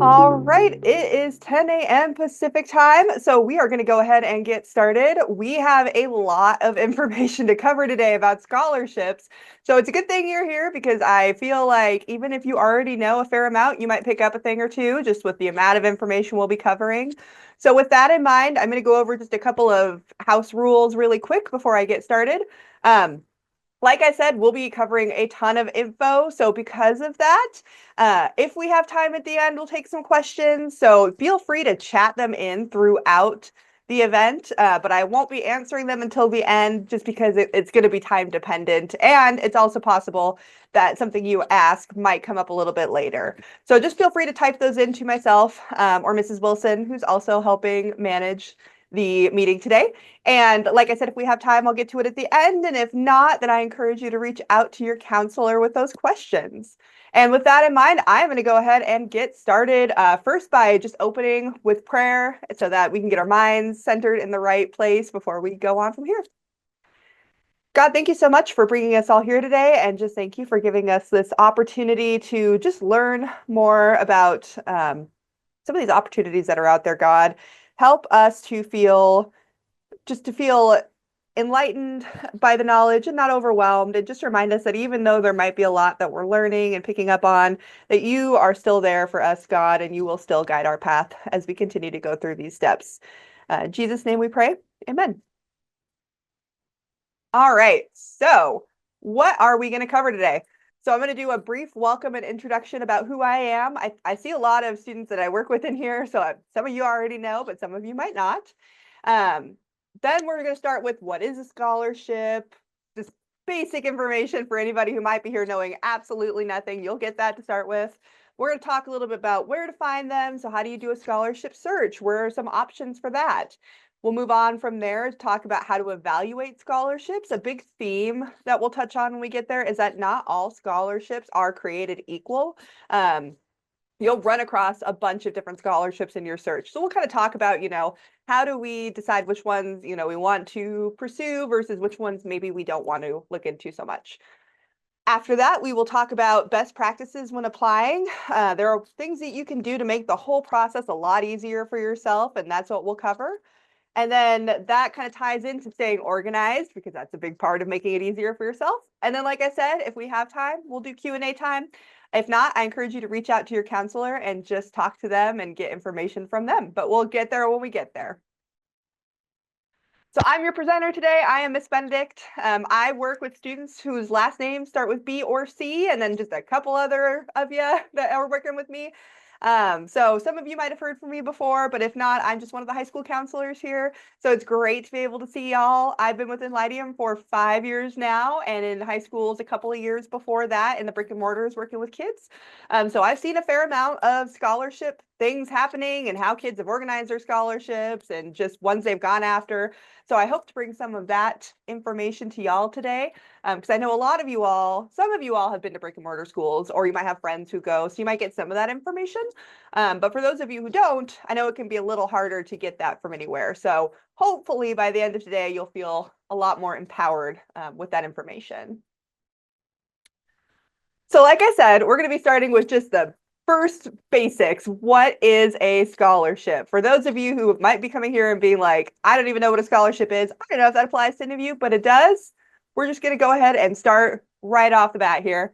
All right, it is 10 a.m. Pacific time, so we are going to go ahead and get started. We have a lot of information to cover today about scholarships, so it's a good thing you're here because I feel like even if you already know a fair amount, you might pick up a thing or two just with the amount of information we'll be covering. So with that in mind, I'm going to go over just a couple of house rules really quick before I get started. Um, like I said, we'll be covering a ton of info. So because of that, if we have time at the end, we'll take some questions. So feel free to chat them in throughout the event, but I won't be answering them until the end just because it's going to be time dependent. And it's also possible that something you ask might come up a little bit later. So just feel free to type those into myself or Mrs. Wilson, who's also helping manage the meeting today. And like I said, if we have time, I'll get to it at the end. And if not, then I encourage you to reach out to your counselor with those questions. And with that in mind, I'm going to go ahead and get started first by just opening with prayer so that we can get our minds centered in the right place before we go on from here. God, thank you so much for bringing us all here today. And just thank you for giving us this opportunity to just learn more about some of these opportunities that are out there, God. Help us to feel enlightened by the knowledge and not overwhelmed, and just remind us that even though there might be a lot that we're learning and picking up on, that you are still there for us, God, and you will still guide our path as we continue to go through these steps. In Jesus' name we pray. Amen. All right, so what are we going to cover today? So I'm going to do a brief welcome and introduction about who I am. I see a lot of students that I work with in here, so some of you already know, but some of you might not. Then we're going to start with what is a scholarship, just basic information for anybody who might be here knowing absolutely nothing. You'll get that to start with. We're going to talk a little bit about where to find them. So how do you do a scholarship search? Where are some options for that? We'll move on from there to talk about how to evaluate scholarships. A big theme that we'll touch on when we get there is that not all scholarships are created equal. You'll run across a bunch of different scholarships in your search. So we'll kind of talk about, how do we decide which ones, we want to pursue versus which ones maybe we don't want to look into so much. After that, we will talk about best practices when applying. There are things that you can do to make the whole process a lot easier for yourself, and that's what we'll cover. And then that kind of ties into staying organized because that's a big part of making it easier for yourself. And then, like I said, if we have time, we'll do Q&A time. If not, I encourage you to reach out to your counselor and just talk to them and get information from them. But we'll get there when we get there. So I'm your presenter today. I am Miss Benedict. I work with students whose last names start with B or C, and then just a couple other of you that are working with me. So some of you might have heard from me before, but if not, I'm just one of the high school counselors here. So it's great to be able to see y'all. I've been with Enlightium for 5 years now, and in high schools a couple of years before that in the brick and mortars working with kids. So I've seen a fair amount of scholarship things happening and how kids have organized their scholarships and just ones they've gone after. So I hope to bring some of that information to y'all today, because I know some of you all have been to brick and mortar schools, or you might have friends who go, so you might get some of that information. But for those of you who don't, I know it can be a little harder to get that from anywhere. So hopefully by the end of today, you'll feel a lot more empowered with that information. So like I said, we're going to be starting with just the first basics. What is a scholarship? For those of you who might be coming here and being like, I don't even know what a scholarship is. I don't know if that applies to any of you, but it does. We're just going to go ahead and start right off the bat here.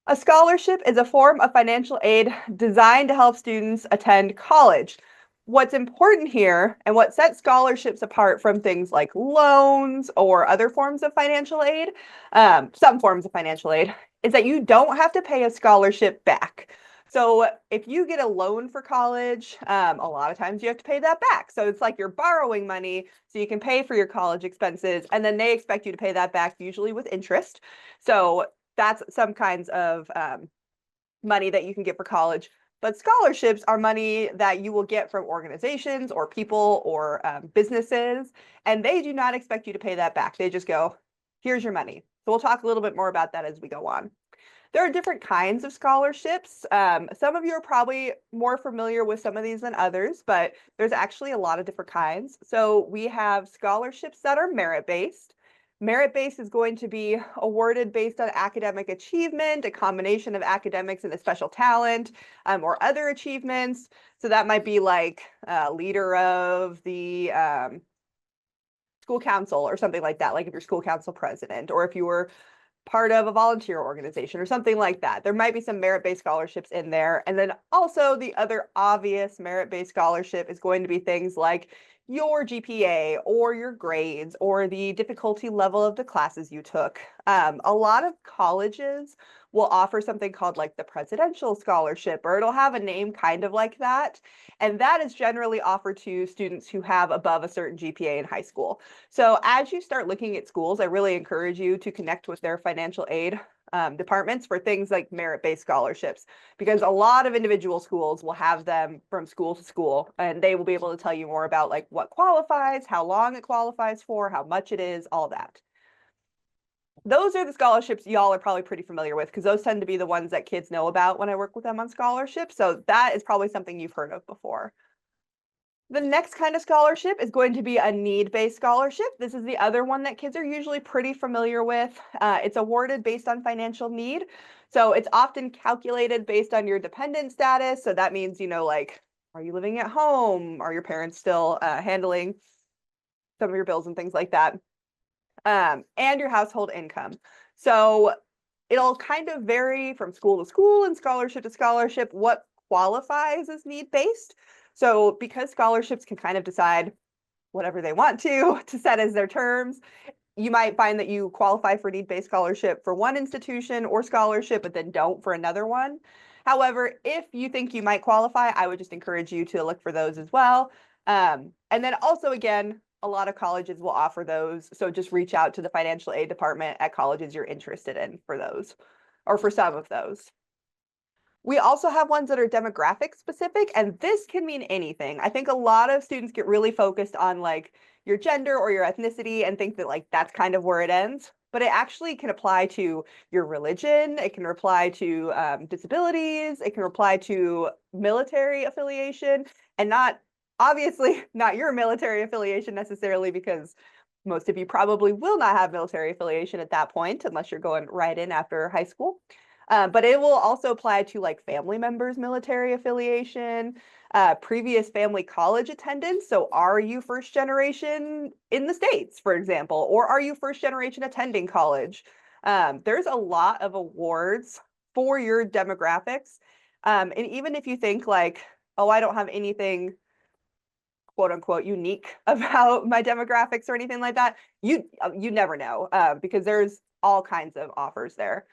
A scholarship is a form of financial aid designed to help students attend college. What's important here and what sets scholarships apart from things like loans or other forms of financial aid, some forms of financial aid, is that you don't have to pay a scholarship back. So if you get a loan for college, a lot of times you have to pay that back. So it's like you're borrowing money so you can pay for your college expenses, and then they expect you to pay that back, usually with interest. So that's some kinds of money that you can get for college. But scholarships are money that you will get from organizations or people or businesses, and they do not expect you to pay that back. They just go, here's your money. So we'll talk a little bit more about that as we go on. There are different kinds of scholarships. Some of you are probably more familiar with some of these than others, but there's actually a lot of different kinds. So we have scholarships that are merit-based. Merit-based is going to be awarded based on academic achievement, a combination of academics and a special talent, or other achievements. So that might be like leader of the school council or something like that, like if you're school council president, or if you were part of a volunteer organization or something like that. There might be some merit-based scholarships in there. And then also the other obvious merit-based scholarship is going to be things like your GPA or your grades or the difficulty level of the classes you took. A lot of colleges will offer something called like the presidential scholarship, or it'll have a name kind of like that. And that is generally offered to students who have above a certain GPA in high school. So as you start looking at schools, I really encourage you to connect with their financial aid departments for things like merit-based scholarships, because a lot of individual schools will have them from school to school, and they will be able to tell you more about like what qualifies, how long it qualifies for, how much it is, all that. Those are the scholarships y'all are probably pretty familiar with, because those tend to be the ones that kids know about when I work with them on scholarships. So that is probably something you've heard of before. The next kind of scholarship is going to be a need-based scholarship. This is the other one that kids are usually pretty familiar with. It's awarded based on financial need. So it's often calculated based on your dependent status. So that means, like, are you living at home? Are your parents still handling some of your bills and things like that? And your household income. So it'll kind of vary from school to school and scholarship to scholarship what qualifies as need-based. So because scholarships can kind of decide whatever they want to set as their terms, you might find that you qualify for need-based scholarship for one institution or scholarship, but then don't for another one. However, if you think you might qualify, I would just encourage you to look for those as well. And then also, again, a lot of colleges will offer those. So just reach out to the financial aid department at colleges you're interested in for those, or for some of those. We also have ones that are demographic specific, and this can mean anything. I think a lot of students get really focused on like your gender or your ethnicity and think that like that's kind of where it ends, but it actually can apply to your religion. It can apply to disabilities. It can apply to military affiliation, and not obviously not your military affiliation necessarily, because most of you probably will not have military affiliation at that point unless you're going right in after high school. But it will also apply to like family members' military affiliation, previous family college attendance. So are you first generation in the States, for example, or are you first generation attending college? There's a lot of awards for your demographics. And even if you think like, oh, I don't have anything quote unquote unique about my demographics or anything like that, you never know, because there's all kinds of offers there.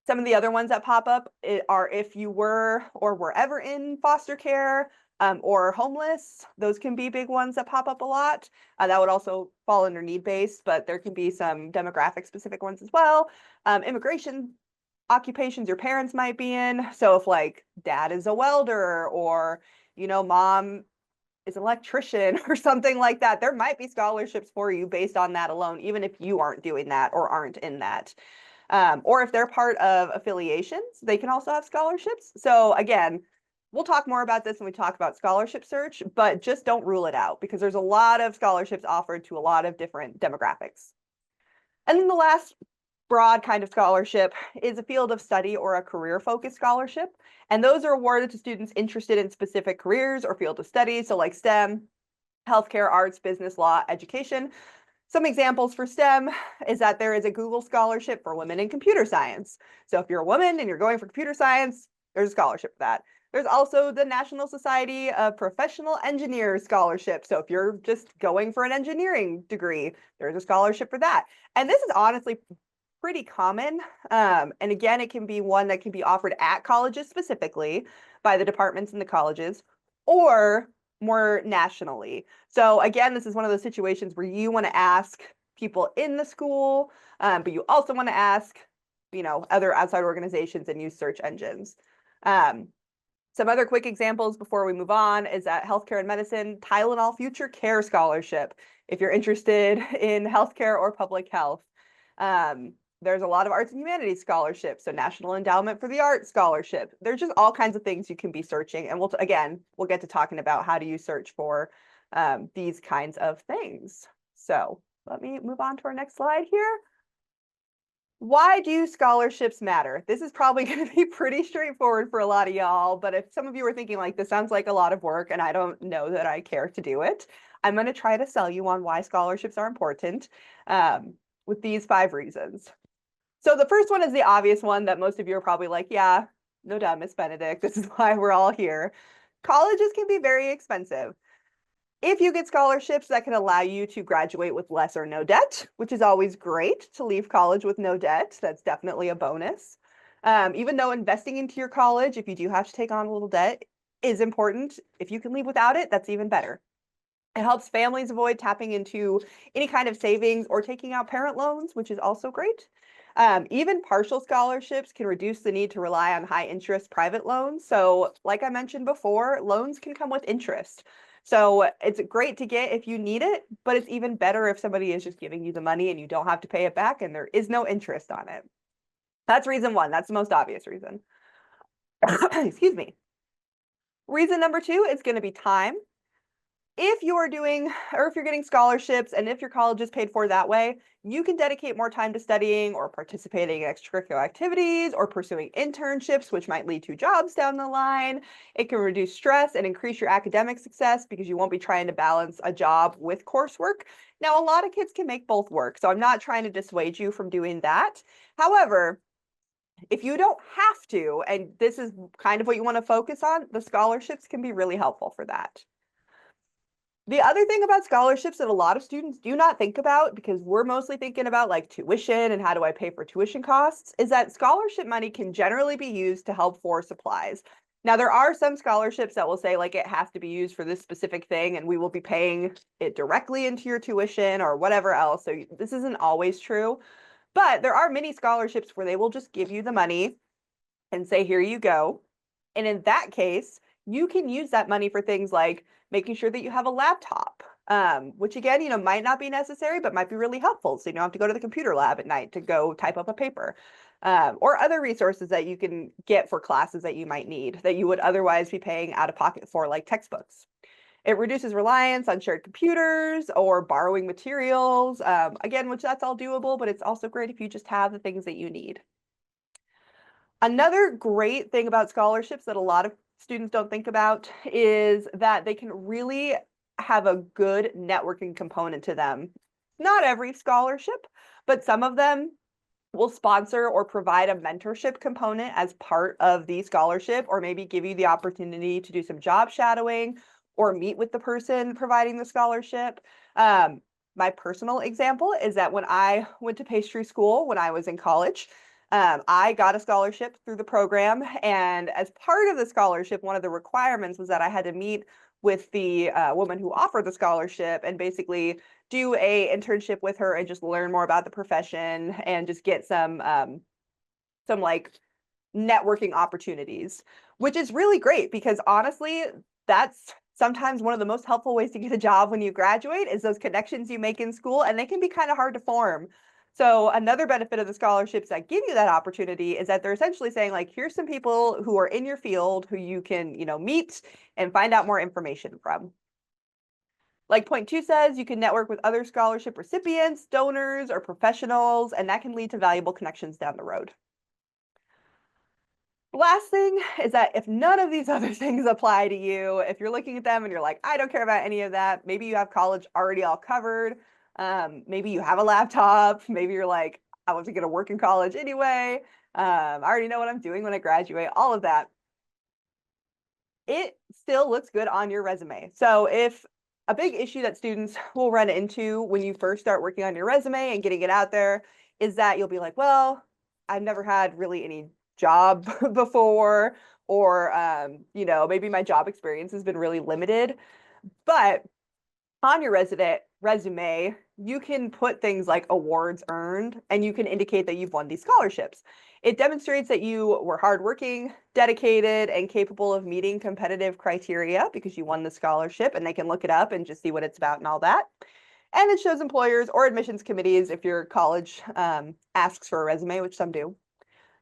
Some of the other ones that pop up are if you were or were ever in foster care or homeless. Those can be big ones that pop up a lot. That would also fall under need-based, but there can be some demographic-specific ones as well. Immigration occupations your parents might be in. So if like dad is a welder, or mom is an electrician or something like that, there might be scholarships for you based on that alone, even if you aren't doing that or aren't in that. Or if they're part of affiliations, they can also have scholarships. So again, we'll talk more about this when we talk about scholarship search, but just don't rule it out, because there's a lot of scholarships offered to a lot of different demographics. And then the last broad kind of scholarship is a field of study or a career-focused scholarship. And those are awarded to students interested in specific careers or field of study. So like STEM, healthcare, arts, business, law, education. Some examples for STEM is that there is a Google scholarship for women in computer science. So if you're a woman and you're going for computer science, there's a scholarship for that. There's also the National Society of Professional Engineers scholarship. So if you're just going for an engineering degree, there's a scholarship for that. And this is honestly pretty common. And again, it can be one that can be offered at colleges specifically by the departments in the colleges, or more nationally. So again, this is one of those situations where you want to ask people in the school, but you also want to ask, other outside organizations and use search engines. Some other quick examples before we move on is that healthcare and medicine, Tylenol Future Care Scholarship, if you're interested in healthcare or public health. There's a lot of arts and humanities scholarships, so National Endowment for the Arts scholarship. There's just all kinds of things you can be searching, and we'll get to talking about how do you search for these kinds of things. So Let me move on to our next slide here. Why do scholarships matter? This is probably going to be pretty straightforward for a lot of y'all, but if some of you are thinking like, this sounds like a lot of work and I don't know that I care to do it, I'm going to try to sell you on why scholarships are important with these 5 reasons. So the first one is the obvious one that most of you are probably like, yeah, no doubt, Miss Benedict, this is why we're all here. Colleges can be very expensive. If you get scholarships, that can allow you to graduate with less or no debt, which is always great to leave college with no debt. That's definitely a bonus. Even though investing into your college, if you do have to take on a little debt, is important. If you can leave without it, that's even better. It helps families avoid tapping into any kind of savings or taking out parent loans, which is also great. Even partial scholarships can reduce the need to rely on high interest private loans. So like I mentioned before, loans can come with interest. So it's great to get if you need it, but it's even better if somebody is just giving you the money and you don't have to pay it back and there is no interest on it. That's reason 1. That's the most obvious reason. Excuse me. Reason number 2 is going to be time. If you're getting scholarships and if your college is paid for that way, you can dedicate more time to studying or participating in extracurricular activities or pursuing internships, which might lead to jobs down the line. It can reduce stress and increase your academic success because you won't be trying to balance a job with coursework. Now, a lot of kids can make both work, so I'm not trying to dissuade you from doing that. However, if you don't have to, and this is kind of what you want to focus on, the scholarships can be really helpful for that. The other thing about scholarships that a lot of students do not think about, because we're mostly thinking about like tuition and how do I pay for tuition costs, is that scholarship money can generally be used to help for supplies. Now, there are some scholarships that will say like it has to be used for this specific thing and we will be paying it directly into your tuition or whatever else. So this isn't always true, but there are many scholarships where they will just give you the money and say, here you go. And in that case, you can use that money for things like making sure that you have a laptop, which again, might not be necessary, but might be really helpful. So you don't have to go to the computer lab at night to go type up a paper, or other resources that you can get for classes that you might need that you would otherwise be paying out of pocket for, like textbooks. It reduces reliance on shared computers or borrowing materials, again, which that's all doable, but it's also great if you just have the things that you need. Another great thing about scholarships that a lot of students don't think about is that they can really have a good networking component to them. Not every scholarship, but some of them will sponsor or provide a mentorship component as part of the scholarship, or maybe give you the opportunity to do some job shadowing or meet with the person providing the scholarship. My personal example is that when I went to pastry school when I was in college, I got a scholarship through the program, and as part of the scholarship, one of the requirements was that I had to meet with the woman who offered the scholarship and basically do a internship with her and just learn more about the profession and just get some like networking opportunities, which is really great because honestly, that's sometimes one of the most helpful ways to get a job when you graduate is those connections you make in school, and they can be kind of hard to form. So another benefit of the scholarships that give you that opportunity is that they're essentially saying like, here's some people who are in your field who you can, meet and find out more information from. Like point 2 says, you can network with other scholarship recipients, donors, or professionals, and that can lead to valuable connections down the road. Last thing is that if none of these other things apply to you, if you're looking at them and you're like, I don't care about any of that, maybe you have college already all covered. Maybe you have a laptop. Maybe you're like, I wasn't going to work in college anyway. I already know what I'm doing when I graduate, all of that. It still looks good on your resume. So if a big issue that students will run into when you first start working on your resume and getting it out there is that you'll be like, well, I've never had really any job before, or maybe my job experience has been really limited. But on your resume, you can put things like awards earned, and you can indicate that you've won these scholarships. It demonstrates that you were hardworking, dedicated, and capable of meeting competitive criteria because you won the scholarship, and they can look it up and just see what it's about and all that. And it shows employers or admissions committees, if your college asks for a resume, which some do,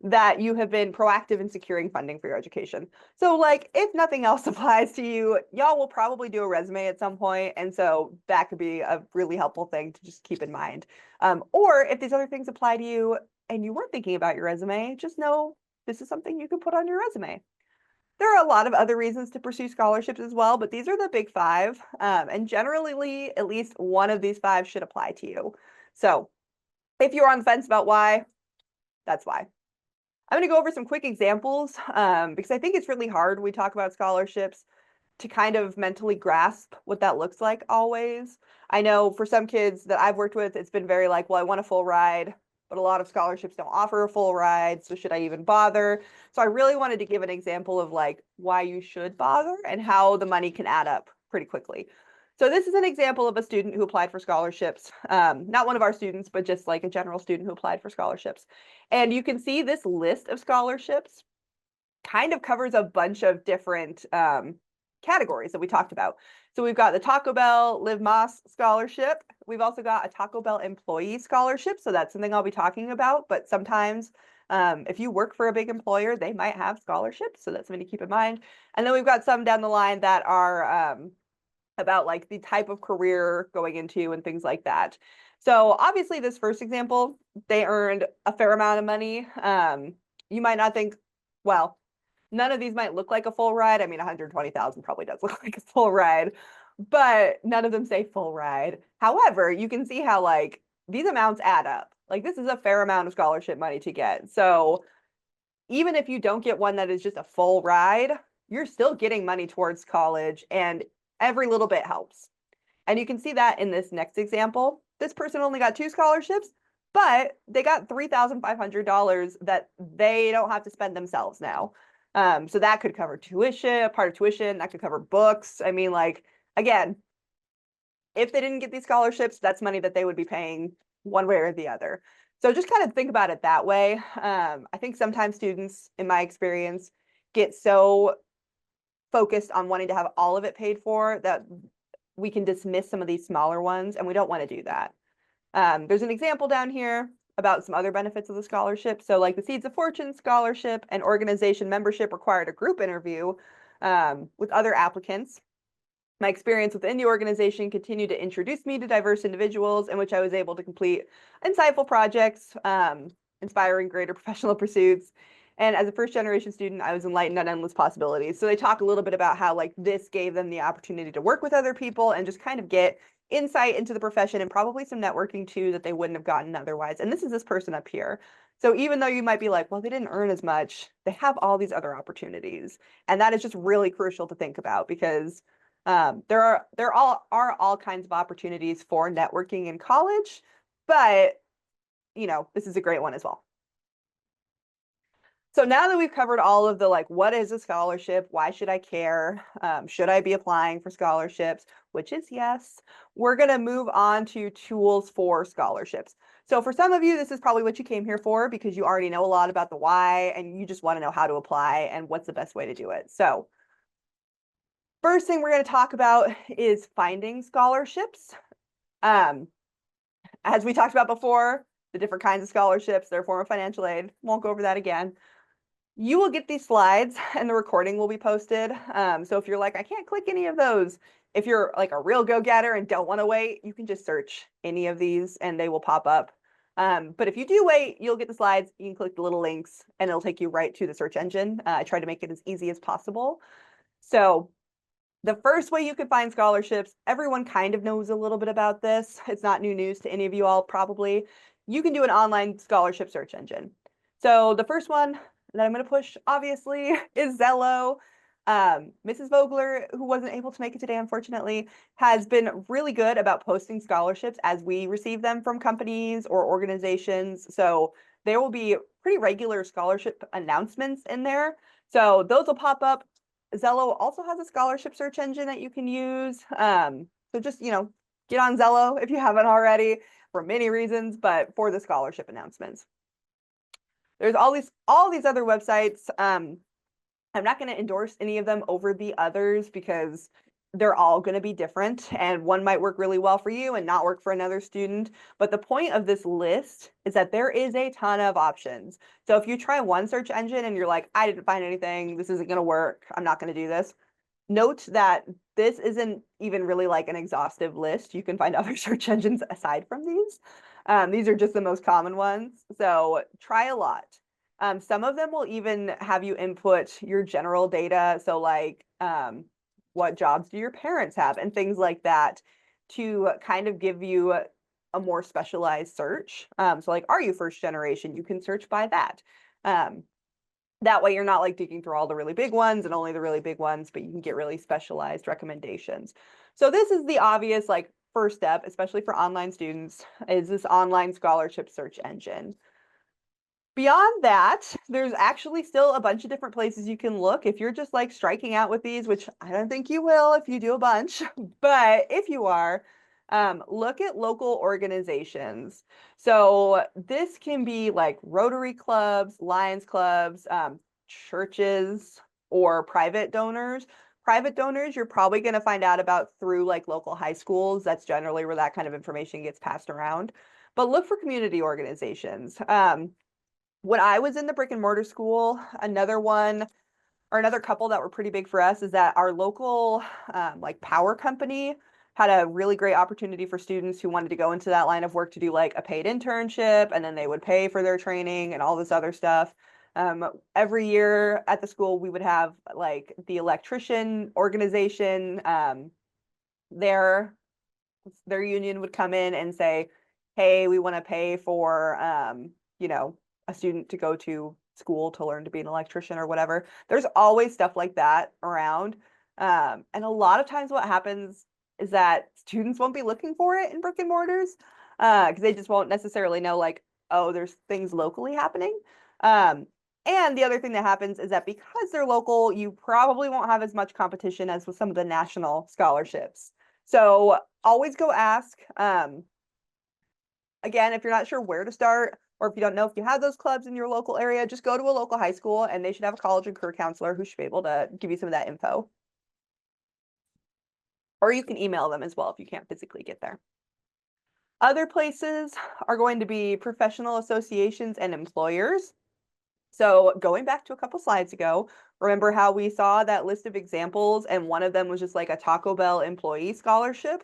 that you have been proactive in securing funding for your education. So like if nothing else applies to you, y'all will probably do a resume at some point. And so that could be a really helpful thing to just keep in mind. Or if these other things apply to you and you weren't thinking about your resume, just know this is something you can put on your resume. There are a lot of other reasons to pursue scholarships as well, but these are the big five. And generally, at least one of these five should apply to you. So if you're on the fence about why, that's why. I'm going to go over some quick examples because I think it's really hard when we talk about scholarships to kind of mentally grasp what that looks like always. I know for some kids that I've worked with, it's been very like, well, I want a full ride, but a lot of scholarships don't offer a full ride, so should I even bother? So I really wanted to give an example of like why you should bother and how the money can add up pretty quickly. So this is an example of a student who applied for scholarships, not one of our students, but just like a general student who applied for scholarships. And you can see this list of scholarships kind of covers a bunch of different categories that we talked about. So we've got the Taco Bell Live Más Scholarship. We've also got a Taco Bell Employee Scholarship. So that's something I'll be talking about. But sometimes if you work for a big employer, they might have scholarships. So that's something to keep in mind. And then we've got some down the line that are about like the type of career going into and things like that. So obviously this first example, they earned a fair amount of money. You might not think, well, none of these might look like a full ride. I mean, 120,000 probably does look like a full ride, but none of them say full ride. However, you can see how like these amounts add up. Like this is a fair amount of scholarship money to get. So even if you don't get one that is just a full ride, you're still getting money towards college and every little bit helps. And you can see that in this next example. This person only got 2 scholarships, but they got $3,500 that they don't have to spend themselves now. So that could cover tuition, part of tuition, that could cover books. I mean, like, again, if they didn't get these scholarships, that's money that they would be paying one way or the other. So just kind of think about it that way. I think sometimes students, in my experience, get so focused on wanting to have all of it paid for that we can dismiss some of these smaller ones, and we don't want to do that. There's an example down here about some other benefits of the scholarship. So like the Seeds of Fortune scholarship and organization membership required a group interview with other applicants. My experience within the organization continued to introduce me to diverse individuals in which I was able to complete insightful projects, inspiring greater professional pursuits. And as a first generation student, I was enlightened on endless possibilities. So they talk a little bit about how like this gave them the opportunity to work with other people and just kind of get insight into the profession and probably some networking too that they wouldn't have gotten otherwise. And this is this person up here. So even though you might be like, well, they didn't earn as much, they have all these other opportunities. And that is just really crucial to think about because there are all kinds of opportunities for networking in college, but you know, this is a great one as well. So now that we've covered all of the like, what is a scholarship? Why should I care? Should I be applying for scholarships? Which is yes. We're going to move on to tools for scholarships. So for some of you, this is probably what you came here for because you already know a lot about the why and you just want to know how to apply and what's the best way to do it. So first thing we're going to talk about is finding scholarships. As we talked about before, the different kinds of scholarships, they're a form of financial aid. Won't go over that again. You will get these slides and the recording will be posted. So if you're like, I can't click any of those, if you're like a real go-getter and don't want to wait, you can just search any of these and they will pop up. But if you do wait, you'll get the slides. You can click the little links and it'll take you right to the search engine. I try to make it as easy as possible. So the first way you could find scholarships, everyone kind of knows a little bit about this. It's not new news to any of you all probably. You can do an online scholarship search engine. So the first one that I'm going to push, obviously, is Zello. Mrs. Vogler, who wasn't able to make it today, unfortunately, has been really good about posting scholarships as we receive them from companies or organizations. So there will be pretty regular scholarship announcements in there. So those will pop up. Zello also has a scholarship search engine that you can use. So just, you know, get on Zello if you haven't already for many reasons, but for the scholarship announcements. There's all these other websites. I'm not going to endorse any of them over the others because they're all going to be different, and one might work really well for you and not work for another student. But the point of this list is that there is a ton of options. So if you try one search engine and you're like, I didn't find anything, this isn't going to work, I'm not going to do this. Note that this isn't even really like an exhaustive list. You can find other search engines aside from these. These are just the most common ones. So try a lot. Some of them will even have you input your general data. So like, what jobs do your parents have and things like that to kind of give you a more specialized search. So like, are you first generation? You can search by that. That way you're not like digging through all the really big ones and only the really big ones, but you can get really specialized recommendations. So this is the obvious like first step, especially for online students, is this online scholarship search engine. Beyond that, there's actually still a bunch of different places you can look. If you're just like striking out with these, which I don't think you will if you do a bunch, but if you are, look at local organizations. So this can be like Rotary clubs, Lions clubs, churches, or private donors. Private donors, you're probably going to find out about through like local high schools. That's generally where that kind of information gets passed around. But look for community organizations. When I was in the brick and mortar school, another one or another couple that were pretty big for us is that our local like power company had a really great opportunity for students who wanted to go into that line of work to do like a paid internship, and then they would pay for their training and all this other stuff. Every year at the school, we would have like the electrician organization, their union would come in and say, hey, we want to pay for, you know, a student to go to school to learn to be an electrician or whatever. There's always stuff like that around. And a lot of times what happens is that students won't be looking for it in brick and mortars because they just won't necessarily know like, oh, there's things locally happening. And the other thing that happens is that because they're local, you probably won't have as much competition as with some of the national scholarships. So always go ask. Again, if you're not sure where to start, or if you don't know if you have those clubs in your local area, just go to a local high school and they should have a college and career counselor who should be able to give you some of that info. Or you can email them as well if you can't physically get there. Other places are going to be professional associations and employers. So going back to a couple slides ago, remember how we saw that list of examples and one of them was just like a Taco Bell employee scholarship?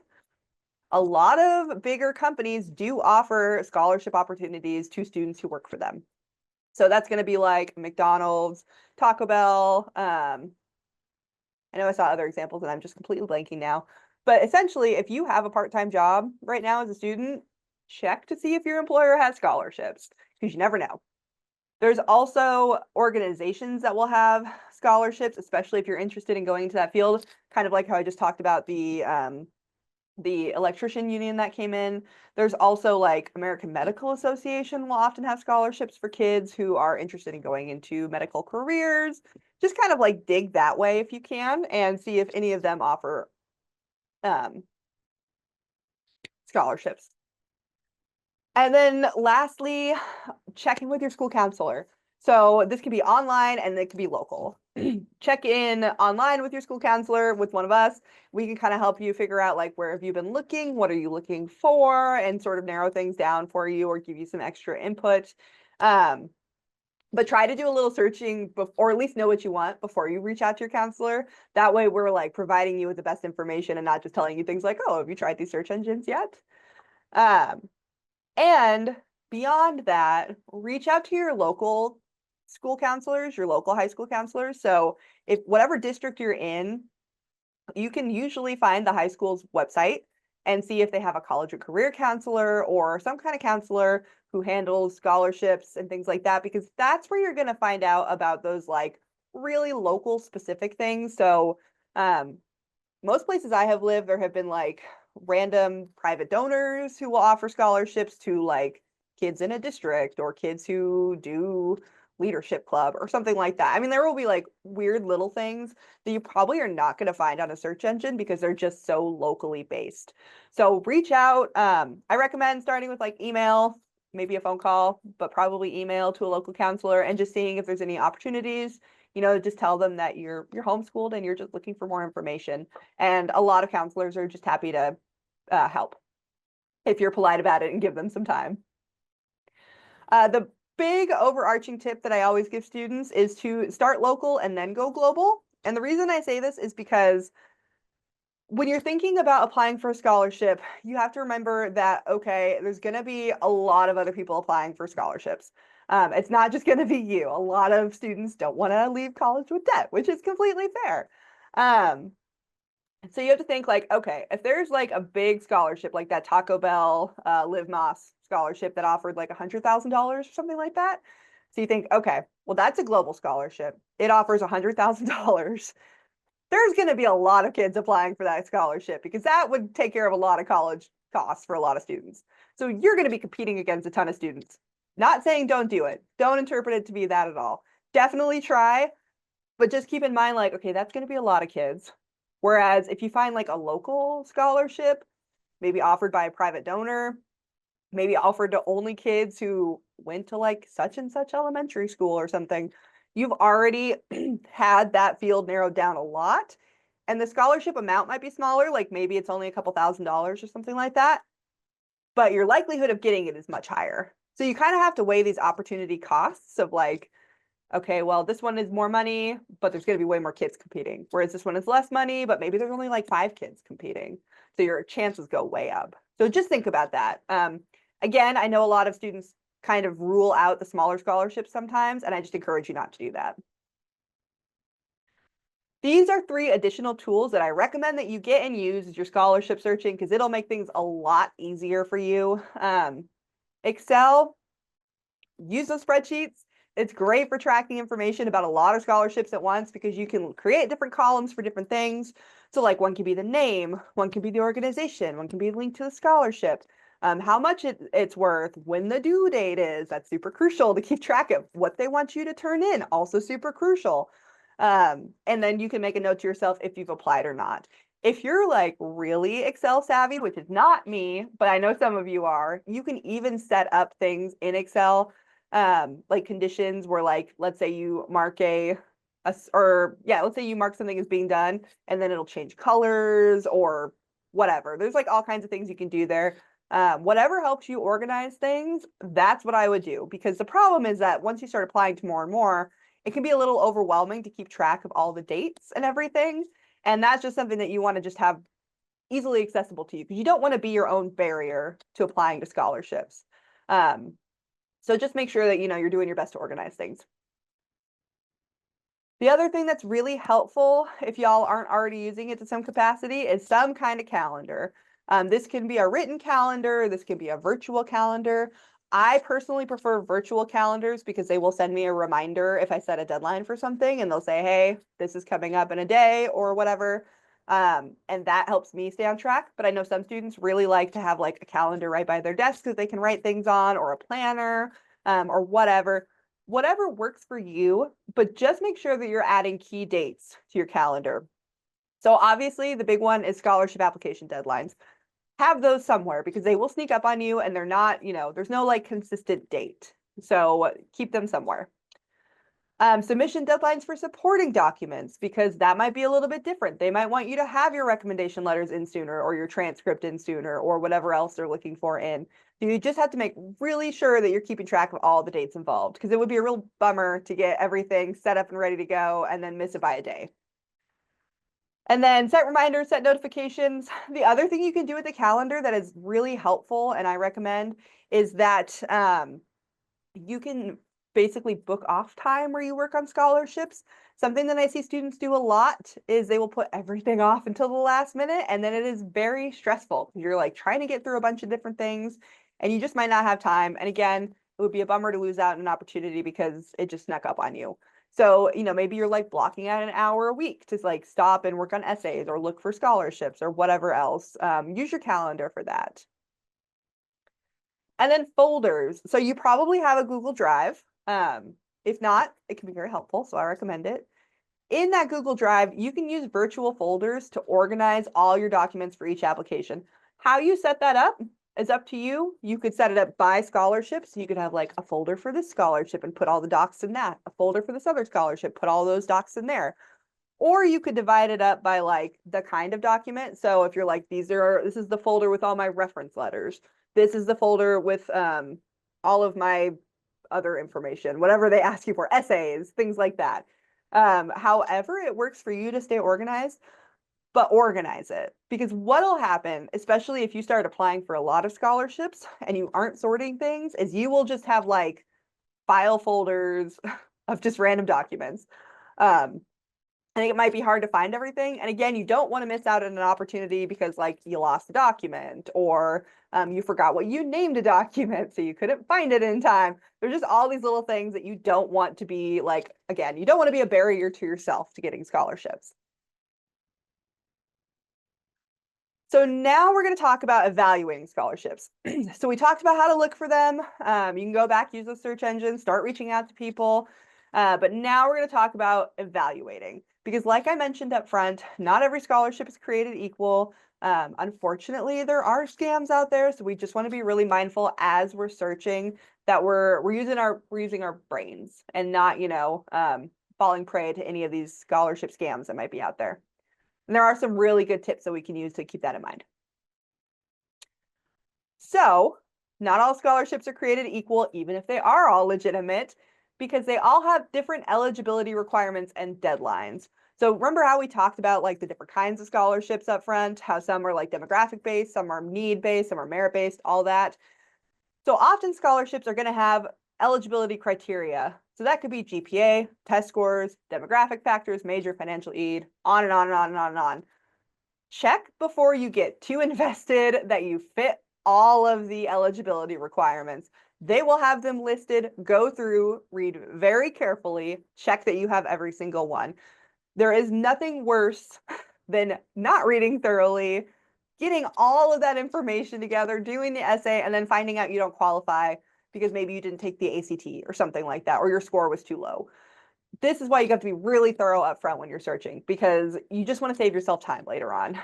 A lot of bigger companies do offer scholarship opportunities to students who work for them. So that's going to be like McDonald's, Taco Bell. I know I saw other examples and I'm just completely blanking now. But essentially, if you have a part-time job right now as a student, check to see if your employer has scholarships because you never know. There's also organizations that will have scholarships, especially if you're interested in going into that field, kind of like how I just talked about the electrician union that came in. There's also like American Medical Association will often have scholarships for kids who are interested in going into medical careers. Just kind of like dig that way if you can and see if any of them offer scholarships. And then lastly, checking with your school counselor. So this can be online and it can be local. Check in online with your school counselor, with one of us. We can kind of help you figure out like, where have you been looking? What are you looking for? And sort of narrow things down for you or give you some extra input. But try to do a little searching or at least know what you want before you reach out to your counselor. That way we're like providing you with the best information and not just telling you things like, oh, have you tried these search engines yet? And beyond that, reach out to your local school counselors, your local high school counselors. So if whatever district you're in, you can usually find the high school's website and see if they have a college or career counselor or some kind of counselor who handles scholarships and things like that, because that's where you're going to find out about those like really local specific things. So most places I have lived, there have been like random private donors who will offer scholarships to like kids in a district or kids who do leadership club or something like that. I mean, there will be like weird little things that you probably are not going to find on a search engine because they're just so locally based. So reach out. I recommend starting with like email. maybe a phone call, but probably email to a local counselor and just seeing if there's any opportunities. Just tell them that you're homeschooled and you're just looking for more information. And a lot of counselors are just happy to help if you're polite about it and give them some time. The big overarching tip that I always give students is to start local and then go global. And the reason I say this is because when you're thinking about applying for a scholarship, you have to remember that, okay, there's going to be a lot of other people applying for scholarships. It's not just going to be you. A lot of students don't want to leave college with debt, which is completely fair. So you have to think like, okay, if there's like a big scholarship like that Taco Bell Live Moss scholarship that offered like $100,000 or something like that. So you think, okay, well, that's a global scholarship. It offers $100,000. There's going to be a lot of kids applying for that scholarship because that would take care of a lot of college costs for a lot of students. So you're going to be competing against a ton of students. Not saying don't do it. Don't interpret it to be that at all. Definitely try, but just keep in mind like, okay, that's going to be a lot of kids. Whereas if you find like a local scholarship, maybe offered by a private donor, maybe offered to only kids who went to like such and such elementary school or something, you've already had that field narrowed down a lot. And the scholarship amount might be smaller, like maybe it's only a couple $1,000s or something like that, but your likelihood of getting it is much higher. So you kind of have to weigh these opportunity costs of like, okay, well, this one is more money, but there's going to be way more kids competing. Whereas this one is less money, but maybe there's only like 5 kids competing. So your chances go way up. So just think about that. Again, I know a lot of students kind of rule out the smaller scholarships sometimes, and I just encourage you not to do that. These are 3 additional tools that I recommend that you get and use as your scholarship searching because it'll make things a lot easier for you. Excel, use those spreadsheets. It's great for tracking information about a lot of scholarships at once because you can create different columns for different things. So like one can be the name, one can be the organization, one can be linked to the scholarship, how much it's worth, when the due date is. That's super crucial to keep track of. What they want you to turn in, also super crucial. And then you can make a note to yourself if you've applied or not. If you're like really Excel savvy, which is not me, but I know some of you are, you can even set up things in Excel, like conditions where like, let's say you mark let's say you mark something as being done and then it'll change colors or whatever. There's like all kinds of things you can do there. Whatever helps you organize things, that's what I would do. Because the problem is that once you start applying to more and more, it can be a little overwhelming to keep track of all the dates and everything. And that's just something that you want to just have easily accessible to you because you don't want to be your own barrier to applying to scholarships. So just make sure that you're doing your best to organize things. The other thing that's really helpful, if y'all aren't already using it to some capacity, is some kind of calendar. This can be a written calendar, this can be a virtual calendar. I personally prefer virtual calendars because they will send me a reminder if I set a deadline for something and they'll say, hey, this is coming up in a day or whatever. And that helps me stay on track. But I know some students really like to have like a calendar right by their desk that they can write things on, or a planner, or whatever works for you. But just make sure that you're adding key dates to your calendar. So obviously the big one is scholarship application deadlines. Have those somewhere because they will sneak up on you and they're not, there's no like consistent date. So keep them somewhere. Submission deadlines for supporting documents, because that might be a little bit different. They might want you to have your recommendation letters in sooner or your transcript in sooner or whatever else they're looking for in. So you just have to make really sure that you're keeping track of all the dates involved, because it would be a real bummer to get everything set up and ready to go and then miss it by a day. And then set reminders, set notifications. The other thing you can do with the calendar that is really helpful and I recommend is that you can basically book off time where you work on scholarships. Something that I see students do a lot is they will put everything off until the last minute, and then it is very stressful. You're like trying to get through a bunch of different things and you just might not have time. And again, it would be a bummer to lose out on an opportunity because it just snuck up on you. So, maybe you're like blocking out an hour a week to like stop and work on essays or look for scholarships or whatever else. Use your calendar for that. And then folders. So you probably have a Google Drive. If not, it can be very helpful, so I recommend it. In that Google Drive, you can use virtual folders to organize all your documents for each application. How you set that up It's up to you. You could set it up by scholarship. So you could have like a folder for this scholarship and put all the docs in that, a folder for this other scholarship, put all those docs in there. Or you could divide it up by like the kind of document. So if you're like, this is the folder with all my reference letters. This is the folder with all of my other information, whatever they ask you for, essays, things like that. However it works for you to stay organized, but organize it. Because what'll happen, especially if you start applying for a lot of scholarships and you aren't sorting things, is you will just have like file folders of just random documents. I think it might be hard to find everything. And again, you don't want to miss out on an opportunity because like you lost a document or you forgot what you named a document, so you couldn't find it in time. There's just all these little things that you don't want to be like, again, you don't want to be a barrier to yourself to getting scholarships. So now we're going to talk about evaluating scholarships. So we talked about how to look for them. You can go back, use the search engine, start reaching out to people. But now we're going to talk about evaluating. Because like I mentioned up front, not every scholarship is created equal. Unfortunately, there are scams out there. So we just want to be really mindful as we're searching that we're using our brains and not, falling prey to any of these scholarship scams that might be out there. And there are some really good tips that we can use to keep that in mind. So, not all scholarships are created equal, even if they are all legitimate, because they all have different eligibility requirements and deadlines. So remember how we talked about like the different kinds of scholarships up front, how some are like demographic based, some are need based, some are merit based, all that. So often scholarships are going to have eligibility criteria. So that could be GPA, test scores, demographic factors, major financial aid, on and on and on and on and on. Check before you get too invested that you fit all of the eligibility requirements. They will have them listed. Go through, read very carefully, check that you have every single one. There is nothing worse than not reading thoroughly, getting all of that information together, doing the essay, and then finding out you don't qualify because maybe you didn't take the ACT or something like that, or your score was too low. This is why you have to be really thorough up front when you're searching, because you just want to save yourself time later on.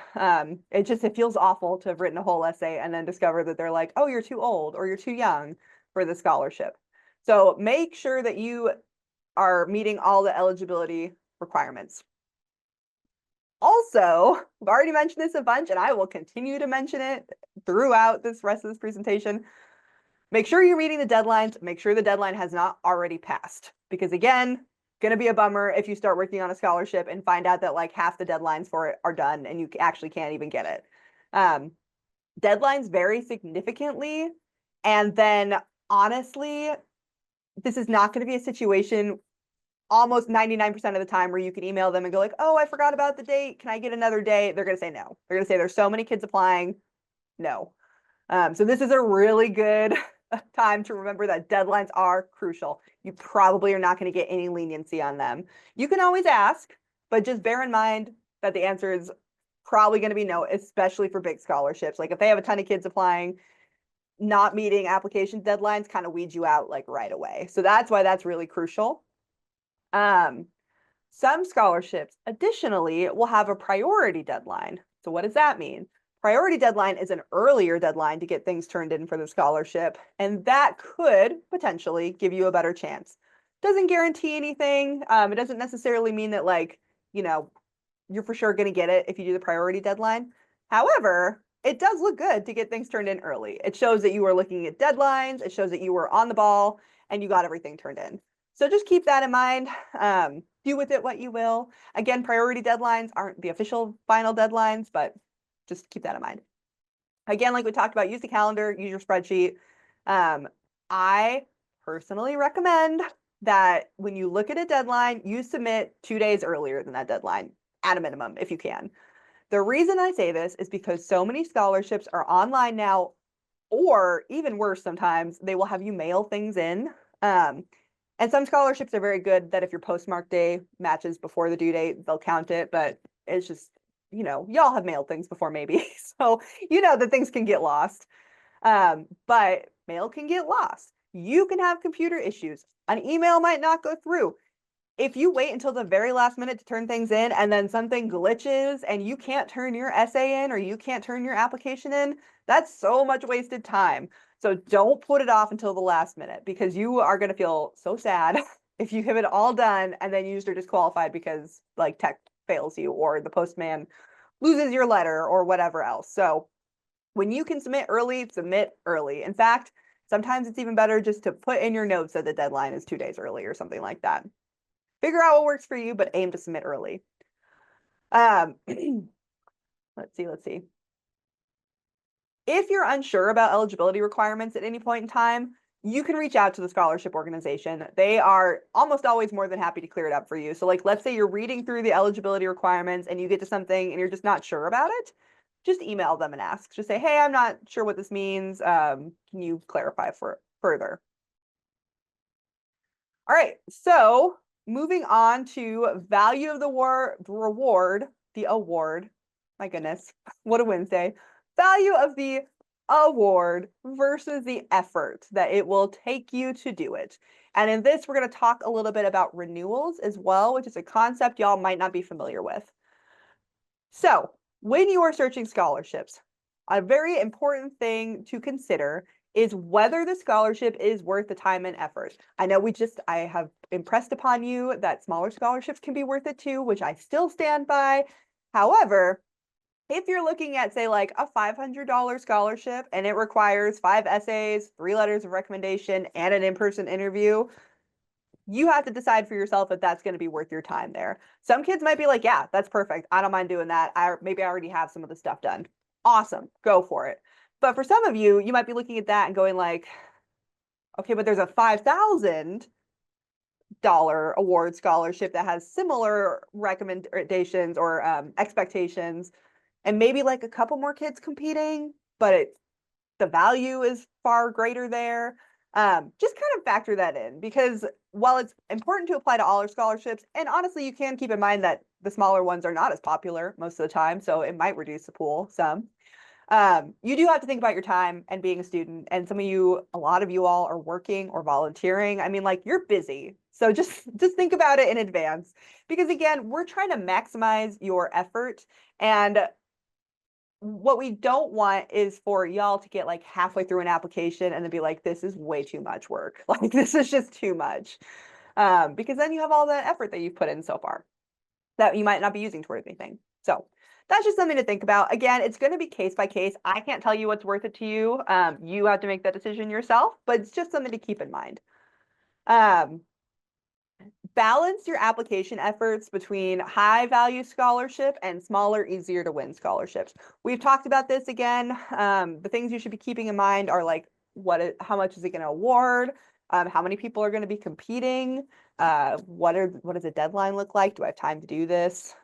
It feels awful to have written a whole essay and then discover that they're like, oh, you're too old or you're too young for the scholarship. So make sure that you are meeting all the eligibility requirements. Also, I've already mentioned this a bunch and I will continue to mention it throughout this rest of this presentation. Make sure you're meeting the deadlines. Make sure the deadline has not already passed, because again, going to be a bummer if you start working on a scholarship and find out that like half the deadlines for it are done and you actually can't even get it. Deadlines vary significantly. And then honestly, this is not going to be a situation almost 99% of the time where you can email them and go like, oh, I forgot about the date. Can I get another day? They're going to say no. They're going to say there's so many kids applying. No. So this is a really good time to remember that deadlines are crucial. You probably are not going to get any leniency on them. You can always ask, but just bear in mind that the answer is probably going to be no, especially for big scholarships. Like if they have a ton of kids applying, not meeting application deadlines kind of weeds you out like right away. So that's why that's really crucial. Some scholarships additionally will have a priority deadline. So what does that mean? Priority deadline is an earlier deadline to get things turned in for the scholarship, and that could potentially give you a better chance. Doesn't guarantee anything. It doesn't necessarily mean that like, you're for sure going to get it if you do the priority deadline. However, it does look good to get things turned in early. It shows that you were looking at deadlines. It shows that you were on the ball and you got everything turned in. So just keep that in mind. Do with it what you will. Again, priority deadlines aren't the official final deadlines, but just keep that in mind. Again, like we talked about, use the calendar, use your spreadsheet. I personally recommend that when you look at a deadline, you submit 2 days earlier than that deadline at a minimum, if you can. The reason I say this is because so many scholarships are online now, or even worse, sometimes they will have you mail things in. And some scholarships are very good that if your postmark day matches before the due date, they'll count it, but it's just, y'all have mailed things before maybe. So, that things can get lost. But mail can get lost. You can have computer issues. An email might not go through. if you wait until the very last minute to turn things in and then something glitches and you can't turn your essay in or you can't turn your application in, that's so much wasted time. So don't put it off until the last minute because you are going to feel so sad if you have it all done and then you're disqualified because like tech fails you or the postman loses your letter or whatever else. So when you can submit early, submit early. In fact, sometimes it's even better just to put in your notes that the deadline is 2 days early or something like that. Figure out what works for you, but aim to submit early. Let's see. If you're unsure about eligibility requirements at any point in time, you can reach out to the scholarship organization. They are almost always more than happy to clear it up for you. So like, let's say you're reading through the eligibility requirements and you get to something and you're just not sure about it, just email them and ask. Just say, hey, I'm not sure what this means. Can you clarify further? All right, so moving on to value of the reward, the award. My goodness, what a Wednesday. Value of the award versus the effort that it will take you to do it. And in this, we're going to talk a little bit about renewals as well, which is a concept y'all might not be familiar with. So when you are searching scholarships, a very important thing to consider is whether the scholarship is worth the time and effort. I know I have impressed upon you that smaller scholarships can be worth it too, which I still stand by. However, if you're looking at, say, like a $500 scholarship and it requires 5 essays, 3 letters of recommendation, and an in-person interview, you have to decide for yourself if that's going to be worth your time there. Some kids might be like, yeah, that's perfect. I don't mind doing that. Maybe I already have some of the stuff done. Awesome. Go for it. But for some of you, you might be looking at that and going like, okay, but there's a $5,000 award scholarship that has similar recommendations or expectations, and maybe like a couple more kids competing, but the value is far greater there. Just kind of factor that in because while it's important to apply to all our scholarships, and honestly, you can keep in mind that the smaller ones are not as popular most of the time, so it might reduce the pool some. You do have to think about your time and being a student, and a lot of you all are working or volunteering. I mean, like you're busy, so just think about it in advance because again, we're trying to maximize your effort, and what we don't want is for y'all to get like halfway through an application and then be like, this is way too much work. Like this is just too much. Because then you have all that effort that you've put in so far that you might not be using toward anything. So that's just something to think about. Again, it's going to be case by case. I can't tell you what's worth it to you. You have to make that decision yourself, but it's just something to keep in mind. Balance your application efforts between high value scholarship and smaller, easier to win scholarships. We've talked about this again. The things you should be keeping in mind are like, how much is it going to award? How many people are going to be competing? What does a deadline look like? Do I have time to do this?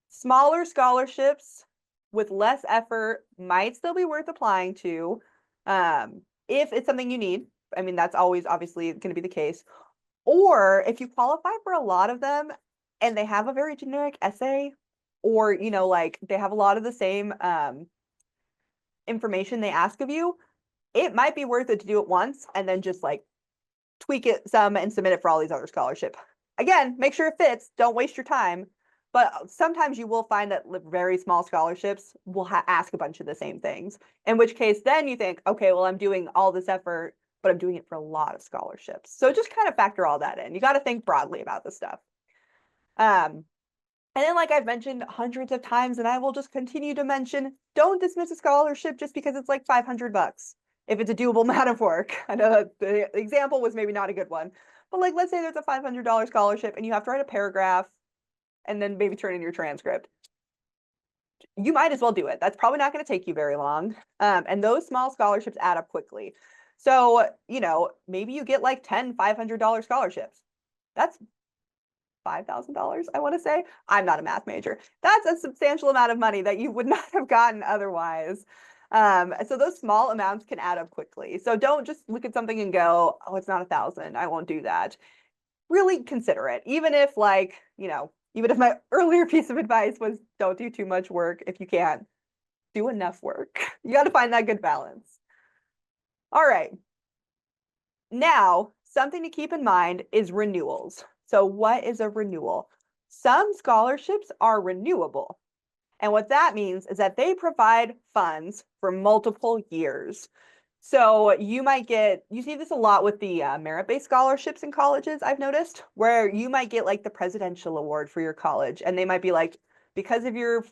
Smaller scholarships with less effort might still be worth applying to if it's something you need. I mean, that's always obviously going to be the case. Or if you qualify for a lot of them and they have a very generic essay, or, like they have a lot of the same information they ask of you, it might be worth it to do it once and then just like tweak it some and submit it for all these other scholarships. Again, make sure it fits. Don't waste your time. But sometimes you will find that very small scholarships will ask a bunch of the same things, in which case then you think, okay, well, I'm doing all this effort, but I'm doing it for a lot of scholarships. So just kind of factor all that in. You got to think broadly about this stuff. And then, like I've mentioned hundreds of times, and I will just continue to mention, don't dismiss a scholarship just because it's like $500 if it's a doable amount of work. I know that the example was maybe not a good one, but like, let's say there's a $500 scholarship and you have to write a paragraph and then maybe turn in your transcript. You might as well do it. That's probably not going to take you very long. And those small scholarships add up quickly. So, maybe you get like 10 $500 scholarships. That's $5,000, I want to say. I'm not a math major. That's a substantial amount of money that you would not have gotten otherwise. So those small amounts can add up quickly. So don't just look at something and go, oh, it's not 1,000. I won't do that. Really consider it. Even if even if my earlier piece of advice was don't do too much work, if you can't, do enough work. You got to find that good balance. All right. Now, something to keep in mind is renewals. So what is a renewal? Some scholarships are renewable. And what that means is that they provide funds for multiple years. So you see this a lot with the merit-based scholarships in colleges, I've noticed, where you might get like the presidential award for your college. And they might be like, because of your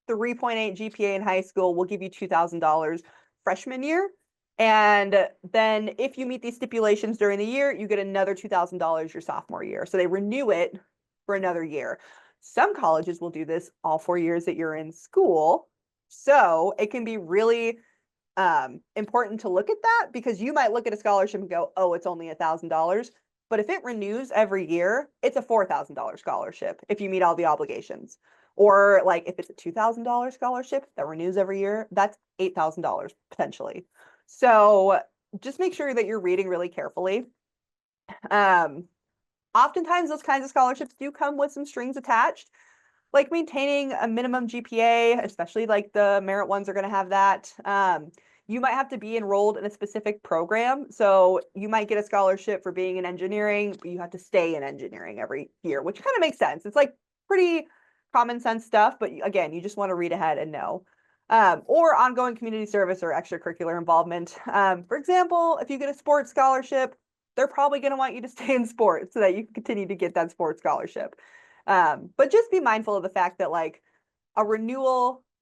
3.8 GPA in high school, we'll give you $2,000 freshman year. And then if you meet these stipulations during the year, you get another $2,000 your sophomore year. So they renew it for another year. Some colleges will do this all 4 years that you're in school. So it can be really important to look at that, because you might look at a scholarship and go, oh, it's only $1,000. But if it renews every year, it's a $4,000 scholarship if you meet all the obligations. Or like if it's a $2,000 scholarship that renews every year, that's $8,000 potentially. So just make sure that you're reading really carefully. Oftentimes those kinds of scholarships do come with some strings attached, like maintaining a minimum GPA, especially like the merit ones are going to have that. You might have to be enrolled in a specific program. So you might get a scholarship for being in engineering, but you have to stay in engineering every year, which kind of makes sense. It's like pretty common sense stuff, but again, you just want to read ahead and know. Or ongoing community service or extracurricular involvement. For example, if you get a sports scholarship, they're probably going to want you to stay in sports so that you can continue to get that sports scholarship. But just be mindful of the fact that like a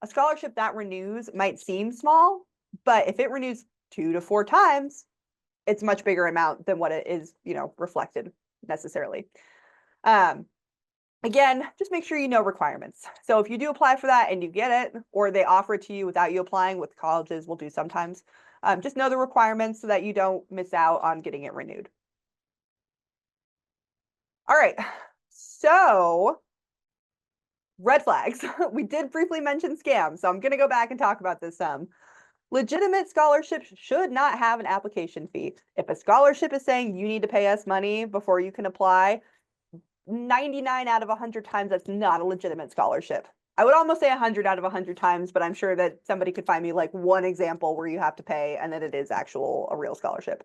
scholarship that renews might seem small, but if it renews 2 to 4 times, it's a much bigger amount than what it is, reflected necessarily. Again, just make sure you know requirements. So if you do apply for that and you get it, or they offer it to you without you applying, with colleges will do sometimes, just know the requirements so that you don't miss out on getting it renewed. All right, so red flags. We did briefly mention scams, so I'm going to go back and talk about this some. Legitimate scholarships should not have an application fee. If a scholarship is saying you need to pay us money before you can apply, 99 out of 100 times that's not a legitimate scholarship. I would almost say 100 out of 100 times, but I'm sure that somebody could find me like one example where you have to pay and that it is a real scholarship.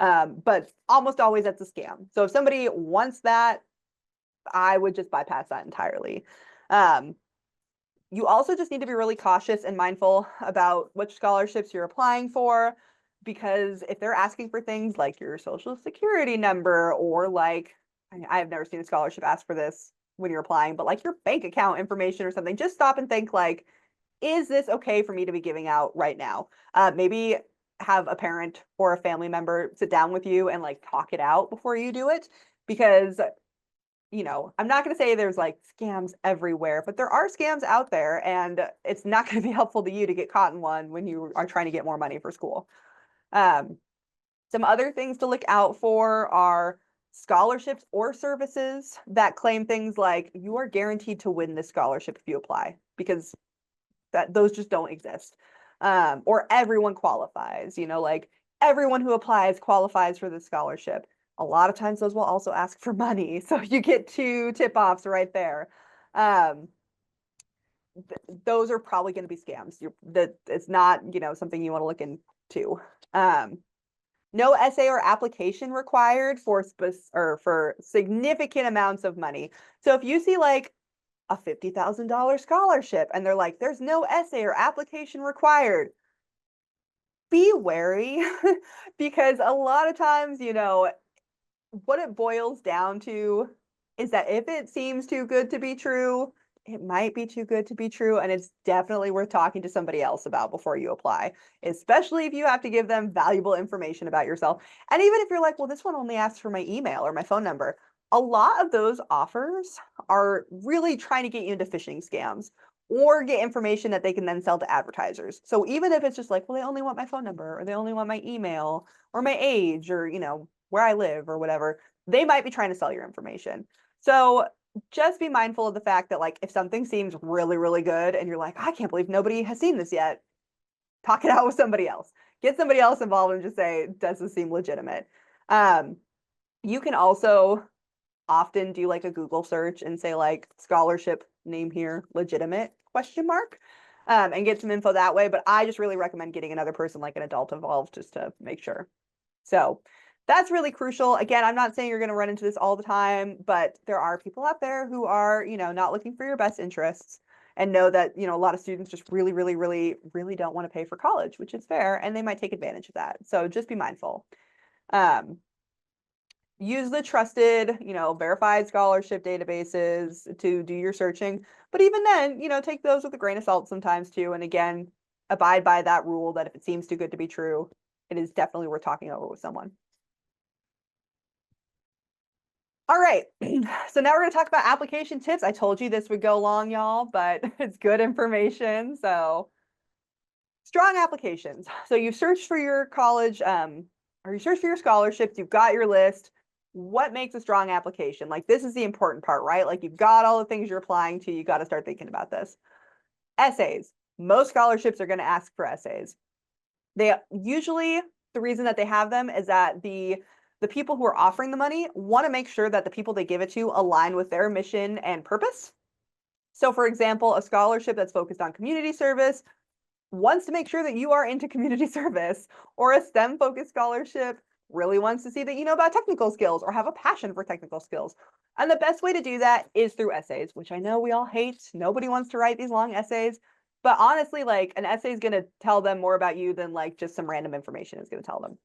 But almost always that's a scam. So if somebody wants that, I would just bypass that entirely. You also just need to be really cautious and mindful about which scholarships you're applying for, because if they're asking for things like your social security number, or like, I have never seen a scholarship ask for this when you're applying, but like your bank account information or something, just stop and think like, is this okay for me to be giving out right now? Maybe have a parent or a family member sit down with you and like talk it out before you do it, because I'm not going to say there's like scams everywhere, but there are scams out there, and it's not going to be helpful to you to get caught in one when you are trying to get more money for school. Some other things to look out for are scholarships or services that claim things like you are guaranteed to win this scholarship if you apply, because those just don't exist. Or everyone qualifies, like everyone who applies qualifies for the scholarship. A lot of times those will also ask for money. So you get 2 tip-offs right there. Those are probably going to be scams. It's not, something you want to look into. No essay or application required for significant amounts of money. So if you see like a $50,000 scholarship and they're like, there's no essay or application required, be wary, because a lot of times, what it boils down to is that if it seems too good to be true, it might be too good to be true, and it's definitely worth talking to somebody else about before you apply, especially if you have to give them valuable information about yourself. And even if you're like, well, this one only asks for my email or my phone number, a lot of those offers are really trying to get you into phishing scams or get information that they can then sell to advertisers. So even if it's just like, well, they only want my phone number, or they only want my email or my age, or where I live or whatever, they might be trying to sell your information. So just be mindful of the fact that like if something seems really, really good and you're like, I can't believe nobody has seen this yet, talk it out with somebody else. Get somebody else involved and just say, does this seem legitimate? You can also often do like a Google search and say like scholarship name here, legitimate ? And get some info that way. But I just really recommend getting another person, like an adult, involved just to make sure. So That's really crucial. Again, I'm not saying you're going to run into this all the time, but there are people out there who are, not looking for your best interests and know that, a lot of students just really, really, really, really don't want to pay for college, which is fair, and they might take advantage of that. So just be mindful. Um, use the trusted, verified scholarship databases to do your searching. But even then, take those with a grain of salt sometimes too. And again, abide by that rule that if it seems too good to be true, it is definitely worth talking over with someone. All right, so now we're going to talk about application tips. I told you this would go long, y'all, but it's good information. So strong applications. So you searched for your college, or you searched for your scholarships, you've got your list. What makes a strong application? Like, this is the important part, right? Like, you've got all the things you're applying to, you got to start thinking about this. Essays. Most scholarships are going to ask for essays. They usually, the reason that they have them is that the people who are offering the money want to make sure that the people they give it to align with their mission and purpose. So for example, a scholarship that's focused on community service wants to make sure that you are into community service, or a STEM focused scholarship really wants to see that you know about technical skills or have a passion for technical skills. And the best way to do that is through essays, which I know we all hate. Nobody wants to write these long essays, but honestly, like, an essay is going to tell them more about you than like just some random information is going to tell them.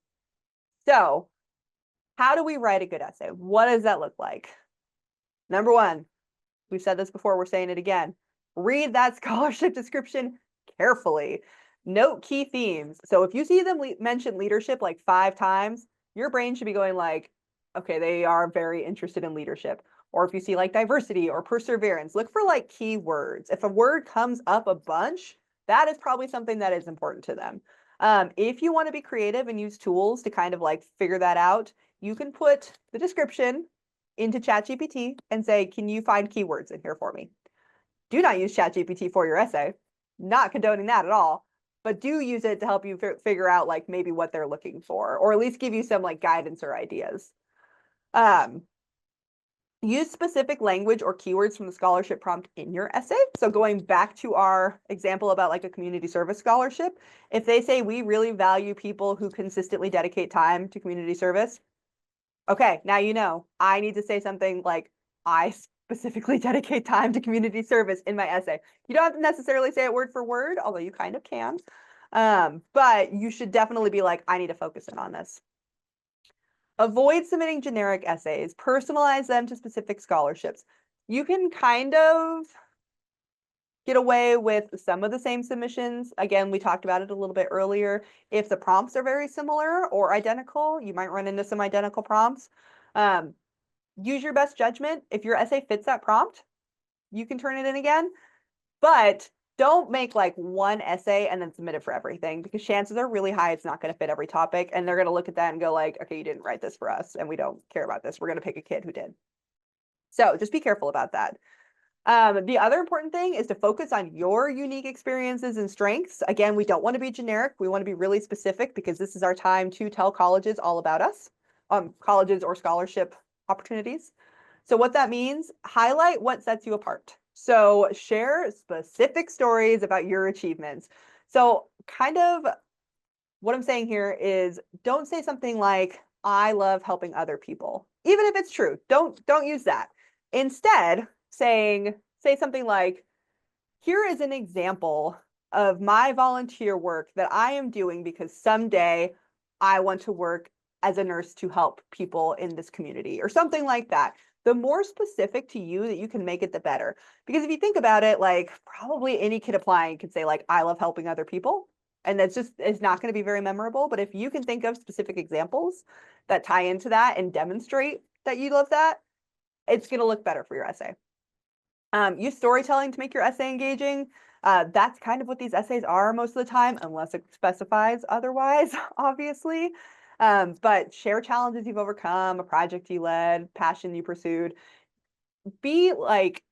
So how do we write a good essay? What does that look like? Number one, we've said this before, we're saying it again. Read that scholarship description carefully. Note key themes. So if you see them mention leadership like 5 times, your brain should be going like, okay, they are very interested in leadership. Or if you see like diversity or perseverance, look for like key words. If a word comes up a bunch, that is probably something that is important to them. If you want to be creative and use tools to kind of like figure that out, you can put the description into ChatGPT and say, can you find keywords in here for me? Do not use ChatGPT for your essay. Not condoning that at all, but do use it to help you figure out like maybe what they're looking for, or at least give you some like guidance or ideas. Use specific language or keywords from the scholarship prompt in your essay. So going back to our example about like a community service scholarship, if they say we really value people who consistently dedicate time to community service, okay, now you know I need to say something like, I specifically dedicate time to community service in my essay. You don't have to necessarily say it word for word, although you kind of can. But you should definitely be like, I need to focus in on this. Avoid submitting generic essays. Personalize them to specific scholarships. You can kind of get away with some of the same submissions. Again, we talked about it a little bit earlier. If the prompts are very similar or identical, you might run into some identical prompts. Use your best judgment. If your essay fits that prompt, you can turn it in again. But don't make like one essay and then submit it for everything, because chances are really high it's not going to fit every topic, and they're going to look at that and go like, okay, you didn't write this for us and we don't care about this. We're going to pick a kid who did. So just be careful about that. The other important thing is to focus on your unique experiences and strengths. Again, we don't want to be generic. We want to be really specific, because this is our time to tell colleges all about us, colleges or scholarship opportunities. So what that means, highlight what sets you apart. So share specific stories about your achievements. So kind of what I'm saying here is, don't say something like, I love helping other people. Even if it's true, don't use that. Instead, say something like, here is an example of my volunteer work that I am doing because someday I want to work as a nurse to help people in this community, or something like that. The more specific to you that you can make it, the better. Because if you think about it, like, probably any kid applying could say like, I love helping other people. And it's not going to be very memorable. But if you can think of specific examples that tie into that and demonstrate that you love that, it's going to look better for your essay. Use storytelling to make your essay engaging. That's kind of what these essays are most of the time, unless it specifies otherwise, obviously. But share challenges you've overcome, a project you led, passion you pursued. Be like,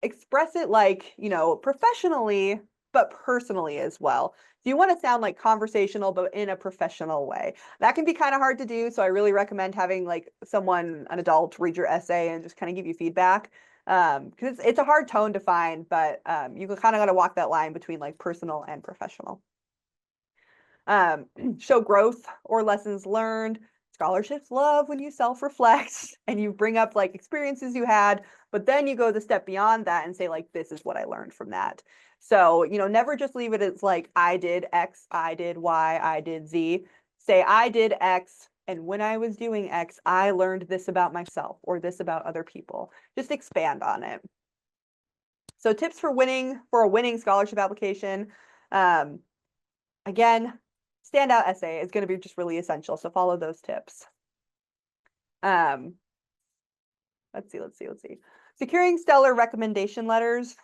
express it like, professionally, but personally as well. So you want to sound like conversational, but in a professional way. That can be kind of hard to do. So I really recommend having like someone, an adult, read your essay and just kind of give you feedback. Because it's a hard tone to find, but you kind of got to walk that line between like personal and professional. Show growth or lessons learned. scholarships love when you self-reflect and you bring up like experiences you had, but then you go the step beyond that and say like, this is what I learned from that. So, never just leave it as like, I did X, I did Y, I did Z. Say, I did X, and when I was doing X, I learned this about myself or this about other people. Just expand on it. So tips for a winning scholarship application. Again, standout essay is going to be just really essential. So follow those tips. Let's see. Securing stellar recommendation letters.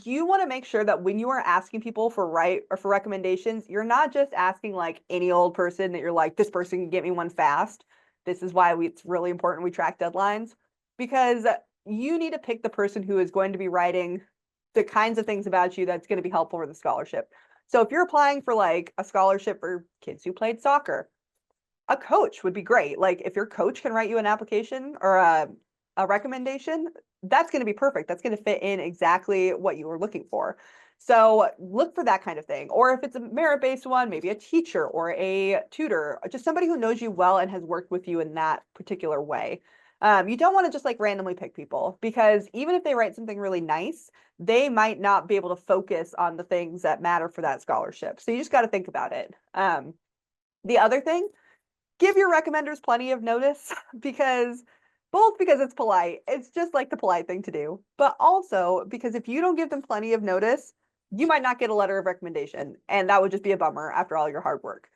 You want to make sure that when you are asking people for recommendations, you're not just asking like any old person that you're like, this person can get me one fast. This is why it's really important we track deadlines, because you need to pick the person who is going to be writing the kinds of things about you that's going to be helpful for the scholarship. So if you're applying for like a scholarship for kids who played soccer, a coach would be great. Like if your coach can write you an application or a recommendation, that's going to be perfect. That's going to fit in exactly what you were looking for. So look for that kind of thing. Or if it's a merit-based one, maybe a teacher or a tutor, just somebody who knows you well and has worked with you in that particular way. You don't want to just like randomly pick people, because even if they write something really nice, they might not be able to focus on the things that matter for that scholarship. So you just got to think about it. The other thing, give your recommenders plenty of notice, because it's polite. It's just like the polite thing to do, but also because if you don't give them plenty of notice, you might not get a letter of recommendation, and that would just be a bummer after all your hard work.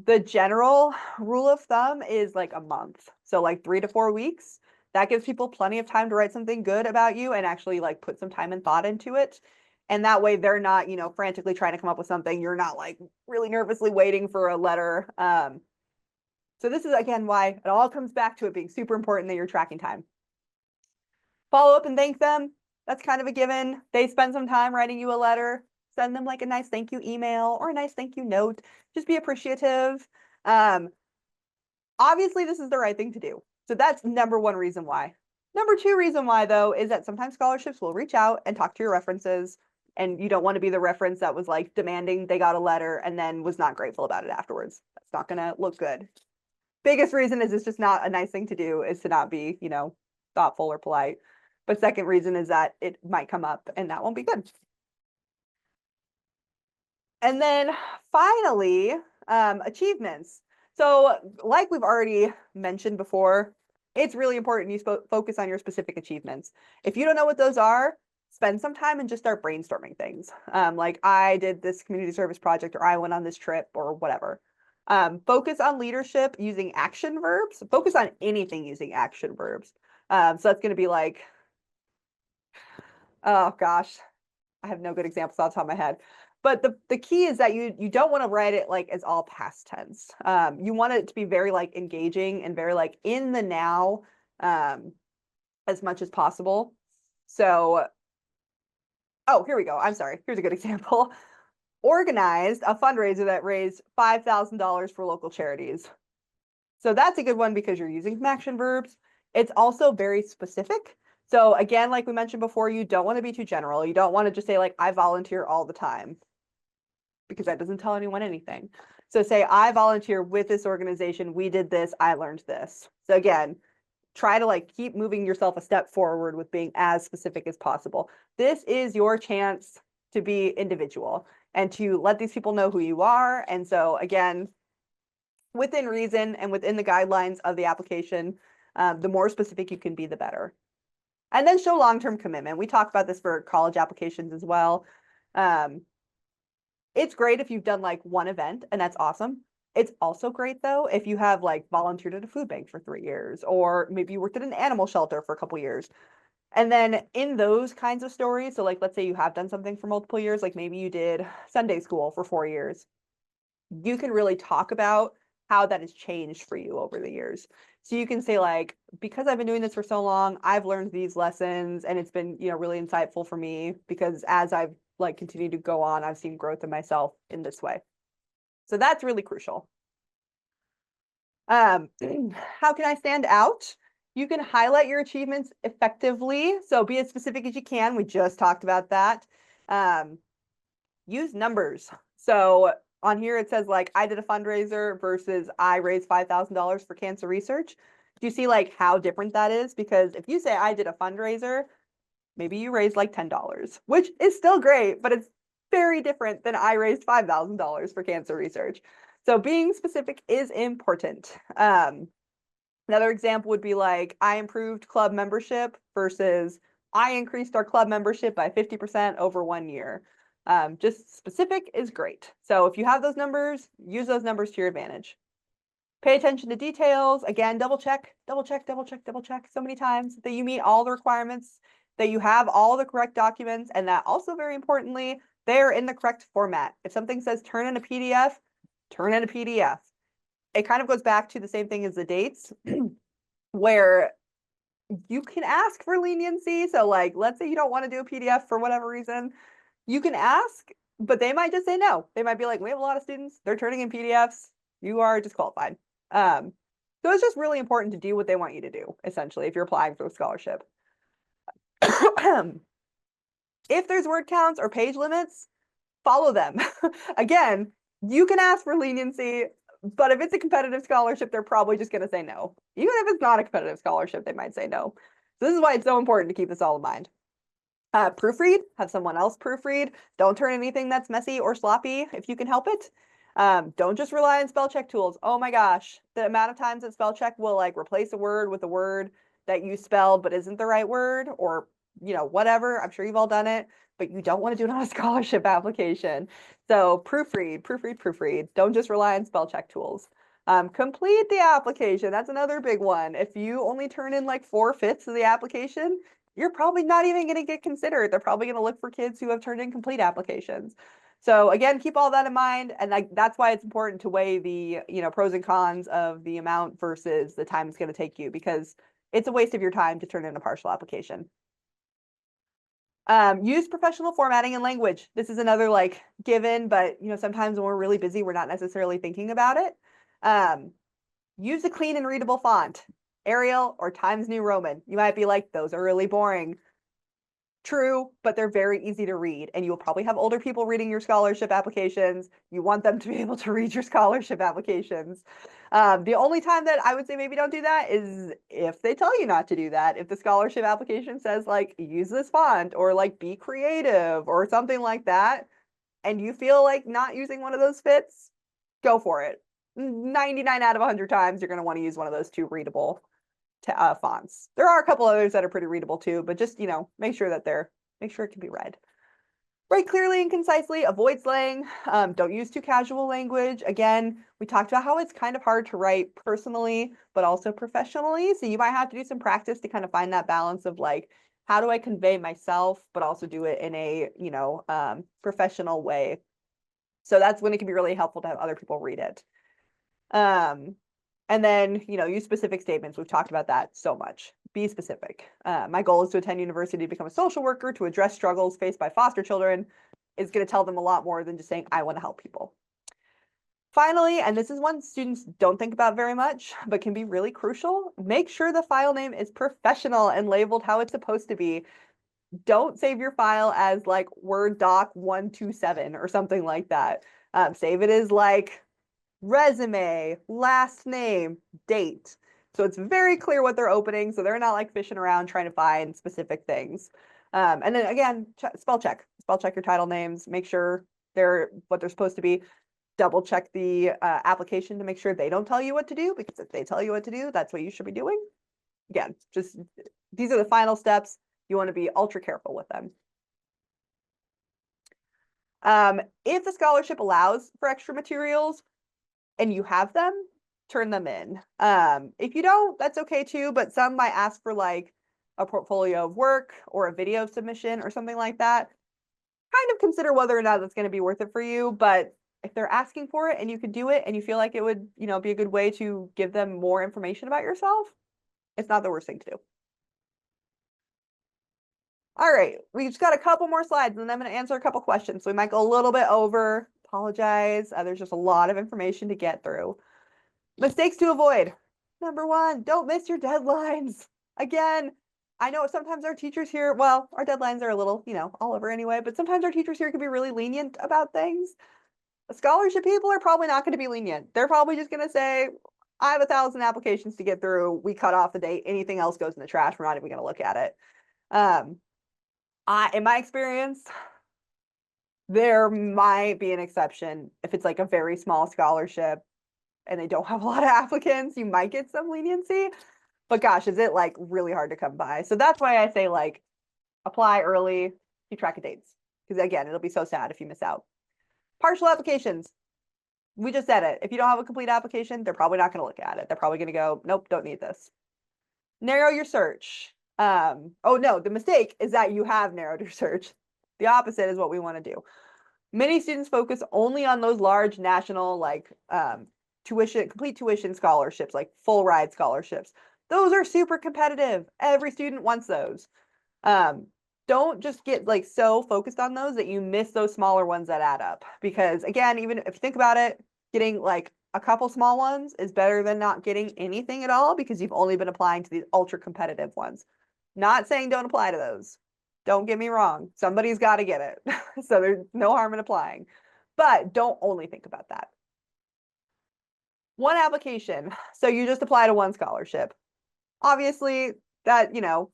The general rule of thumb is like a month. So like 3 to 4 weeks. That gives people plenty of time to write something good about you and actually like put some time and thought into it. And that way they're not, frantically trying to come up with something. You're not like really nervously waiting for a letter. So this is, again, why it all comes back to it being super important that you're tracking time. Follow up and thank them. That's kind of a given. They spend some time writing you a letter. Send them like a nice thank you email or a nice thank you note. Just be appreciative. Obviously, this is the right thing to do. So that's number one reason why. Number two reason why, though, is that sometimes scholarships will reach out and talk to your references, and you don't want to be the reference that was like demanding they got a letter and then was not grateful about it afterwards. That's not going to look good. Biggest reason is it's just not a nice thing to do, is to not be, thoughtful or polite. But second reason is that it might come up and that won't be good. And then finally, achievements. So like we've already mentioned before, it's really important you focus on your specific achievements. If you don't know what those are, spend some time and just start brainstorming things. Like I did this community service project, or I went on this trip, or whatever. Focus on leadership using action verbs. Focus on anything using action verbs. So that's going to be like, oh gosh, I have no good examples off the top of my head. But the key is that you don't want to write it like as all past tense. You want it to be very like engaging and very like in the now, as much as possible. So, oh, here we go. I'm sorry. Here's a good example. Organized a fundraiser that raised $5,000 for local charities. So that's a good one because you're using some action verbs. It's also very specific. So again, like we mentioned before, you don't want to be too general. You don't want to just say like, I volunteer all the time, because that doesn't tell anyone anything. So say, I volunteer with this organization. We did this. I learned this. So again, try to like keep moving yourself a step forward with being as specific as possible. This is your chance to be individual and to let these people know who you are. And so again, within reason and within the guidelines of the application, the more specific you can be, the better. And then show long-term commitment. We talk about this for college applications as well. It's great if you've done like one event, and that's awesome. It's also great though if you have like volunteered at a food bank for 3 years, or maybe you worked at an animal shelter for a couple years. And then in those kinds of stories, so like let's say you have done something for multiple years, like maybe you did Sunday school for 4 years, you can really talk about how that has changed for you over the years. So you can say like, because I've been doing this for so long, I've learned these lessons, and it's been, really insightful for me, because as I've like continued to go on, I've seen growth in myself in this way. So that's really crucial. How can I stand out? You can highlight your achievements effectively. So be as specific as you can. We just talked about that. Use numbers. So on here it says like I did a fundraiser versus I raised $5,000 for cancer research. Do you see like how different that is? Because if you say I did a fundraiser, maybe you raised like $10, which is still great, but it's very different than I raised $5,000 for cancer research. So being specific is important. Another example would be like I improved club membership versus I increased our club membership by 50% over 1 year. Just specific is great. So if you have those numbers, use those numbers to your advantage. Pay attention to details. Again, double check, double check, double check, double check so many times that you meet all the requirements, that you have all the correct documents, and that also very importantly, they're in the correct format. If something says turn in a PDF, turn in a PDF. It kind of goes back to the same thing as the dates where you can ask for leniency. So like, let's say you don't want to do a PDF for whatever reason, you can ask, but they might just say no. They might be like, we have a lot of students, they're turning in PDFs, you are disqualified. So it's just really important to do what they want you to do, essentially, if you're applying for a scholarship. If there's word counts or page limits, follow them. Again, you can ask for leniency, but if it's a competitive scholarship, they're probably just going to say no. Even if it's not a competitive scholarship, they might say no. So this is why it's so important to keep this all in mind. Proofread, have someone else proofread. Don't turn anything that's messy or sloppy if you can help it. Don't just rely on spell check tools. Oh my gosh, the amount of times that spell check will like replace a word with a word that you spelled but isn't the right word, or whatever. I'm sure you've all done it, but you don't want to do it on a scholarship application. So proofread, proofread, proofread. Don't just rely on spell check tools. Complete the application. That's another big one. If you only turn in like 4/5 of the application, you're probably not even going to get considered. They're probably going to look for kids who have turned in complete applications. So again, keep all that in mind. And that's why it's important to weigh the pros and cons of the amount versus the time it's going to take you, because it's a waste of your time to turn in a partial application. Use professional formatting and language. This is another like given, but sometimes when we're really busy, we're not necessarily thinking about it. Use a clean and readable font. Arial or Times New Roman. You might be like, those are really boring. True, but they're very easy to read, and you'll probably have older people reading your scholarship applications. You want them to be able to read your scholarship applications. The only time that I would say maybe don't do that is if they tell you not to do that. If the scholarship application says like, use this font or like be creative or something like that, and you feel like not using one of those fits, go for it. 99 out of 100 times, you're going to want to use one of those two readable fonts. There are a couple others that are pretty readable too, but just, make sure it can be read. Write clearly and concisely, avoid slang, don't use too casual language. Again, we talked about how it's kind of hard to write personally, but also professionally. So you might have to do some practice to kind of find that balance of like, how do I convey myself, but also do it in a, professional way. So that's when it can be really helpful to have other people read it. And then, use specific statements. We've talked about that so much. Be specific. My goal is to attend university to become a social worker, to address struggles faced by foster children. Is going to tell them a lot more than just saying, I want to help people. Finally, and this is one students don't think about very much, but can be really crucial, make sure the file name is professional and labeled how it's supposed to be. Don't save your file as like Word Doc 127 or something like that. Save it as like resume, last name, date. So it's very clear what they're opening, so they're not like fishing around trying to find specific things. And then again, spell check your title names, make sure they're what they're supposed to be. Double check the application to make sure they don't tell you what to do, because if they tell you what to do, that's what you should be doing. Again, just these are the final steps. You want to be ultra careful with them. If the scholarship allows for extra materials, and you have them, turn them in. If you don't, that's okay too, but some might ask for like a portfolio of work or a video submission or something like that. Kind of consider whether or not that's going to be worth it for you, but if they're asking for it and you could do it and you feel like it would, be a good way to give them more information about yourself, it's not the worst thing to do. All right, we just got a couple more slides and then I'm going to answer a couple questions. So we might go a little bit over. Apologize. There's just a lot of information to get through. Mistakes to avoid. Number one, don't miss your deadlines. Again, I know sometimes our teachers here, well, our deadlines are a little, all over anyway, but sometimes our teachers here can be really lenient about things. Scholarship people are probably not going to be lenient. They're probably just going to say, I have 1,000 applications to get through. We cut off the date. Anything else goes in the trash. We're not even going to look at it. In my experience, there might be an exception if it's like a very small scholarship and they don't have a lot of applicants. You might get some leniency, but gosh, is it like really hard to come by? So that's why I say like apply early, keep track of dates, because again, it'll be so sad if you miss out. Partial applications. We just said it. If you don't have a complete application, they're probably not going to look at it. They're probably going to go, nope, don't need this. Narrow your search. Oh no, the mistake is that you have narrowed your search. The opposite is what we want to do. Many students focus only on those large national, like complete tuition scholarships, like full ride scholarships. Those are super competitive. Every student wants those. Don't just get like so focused on those that you miss those smaller ones that add up. Because again, even if you think about it, getting like a couple small ones is better than not getting anything at all because you've only been applying to these ultra competitive ones. Not saying don't apply to those. Don't get me wrong. Somebody's got to get it. So there's no harm in applying. But don't only think about that. One application. So you just apply to one scholarship. Obviously, that, you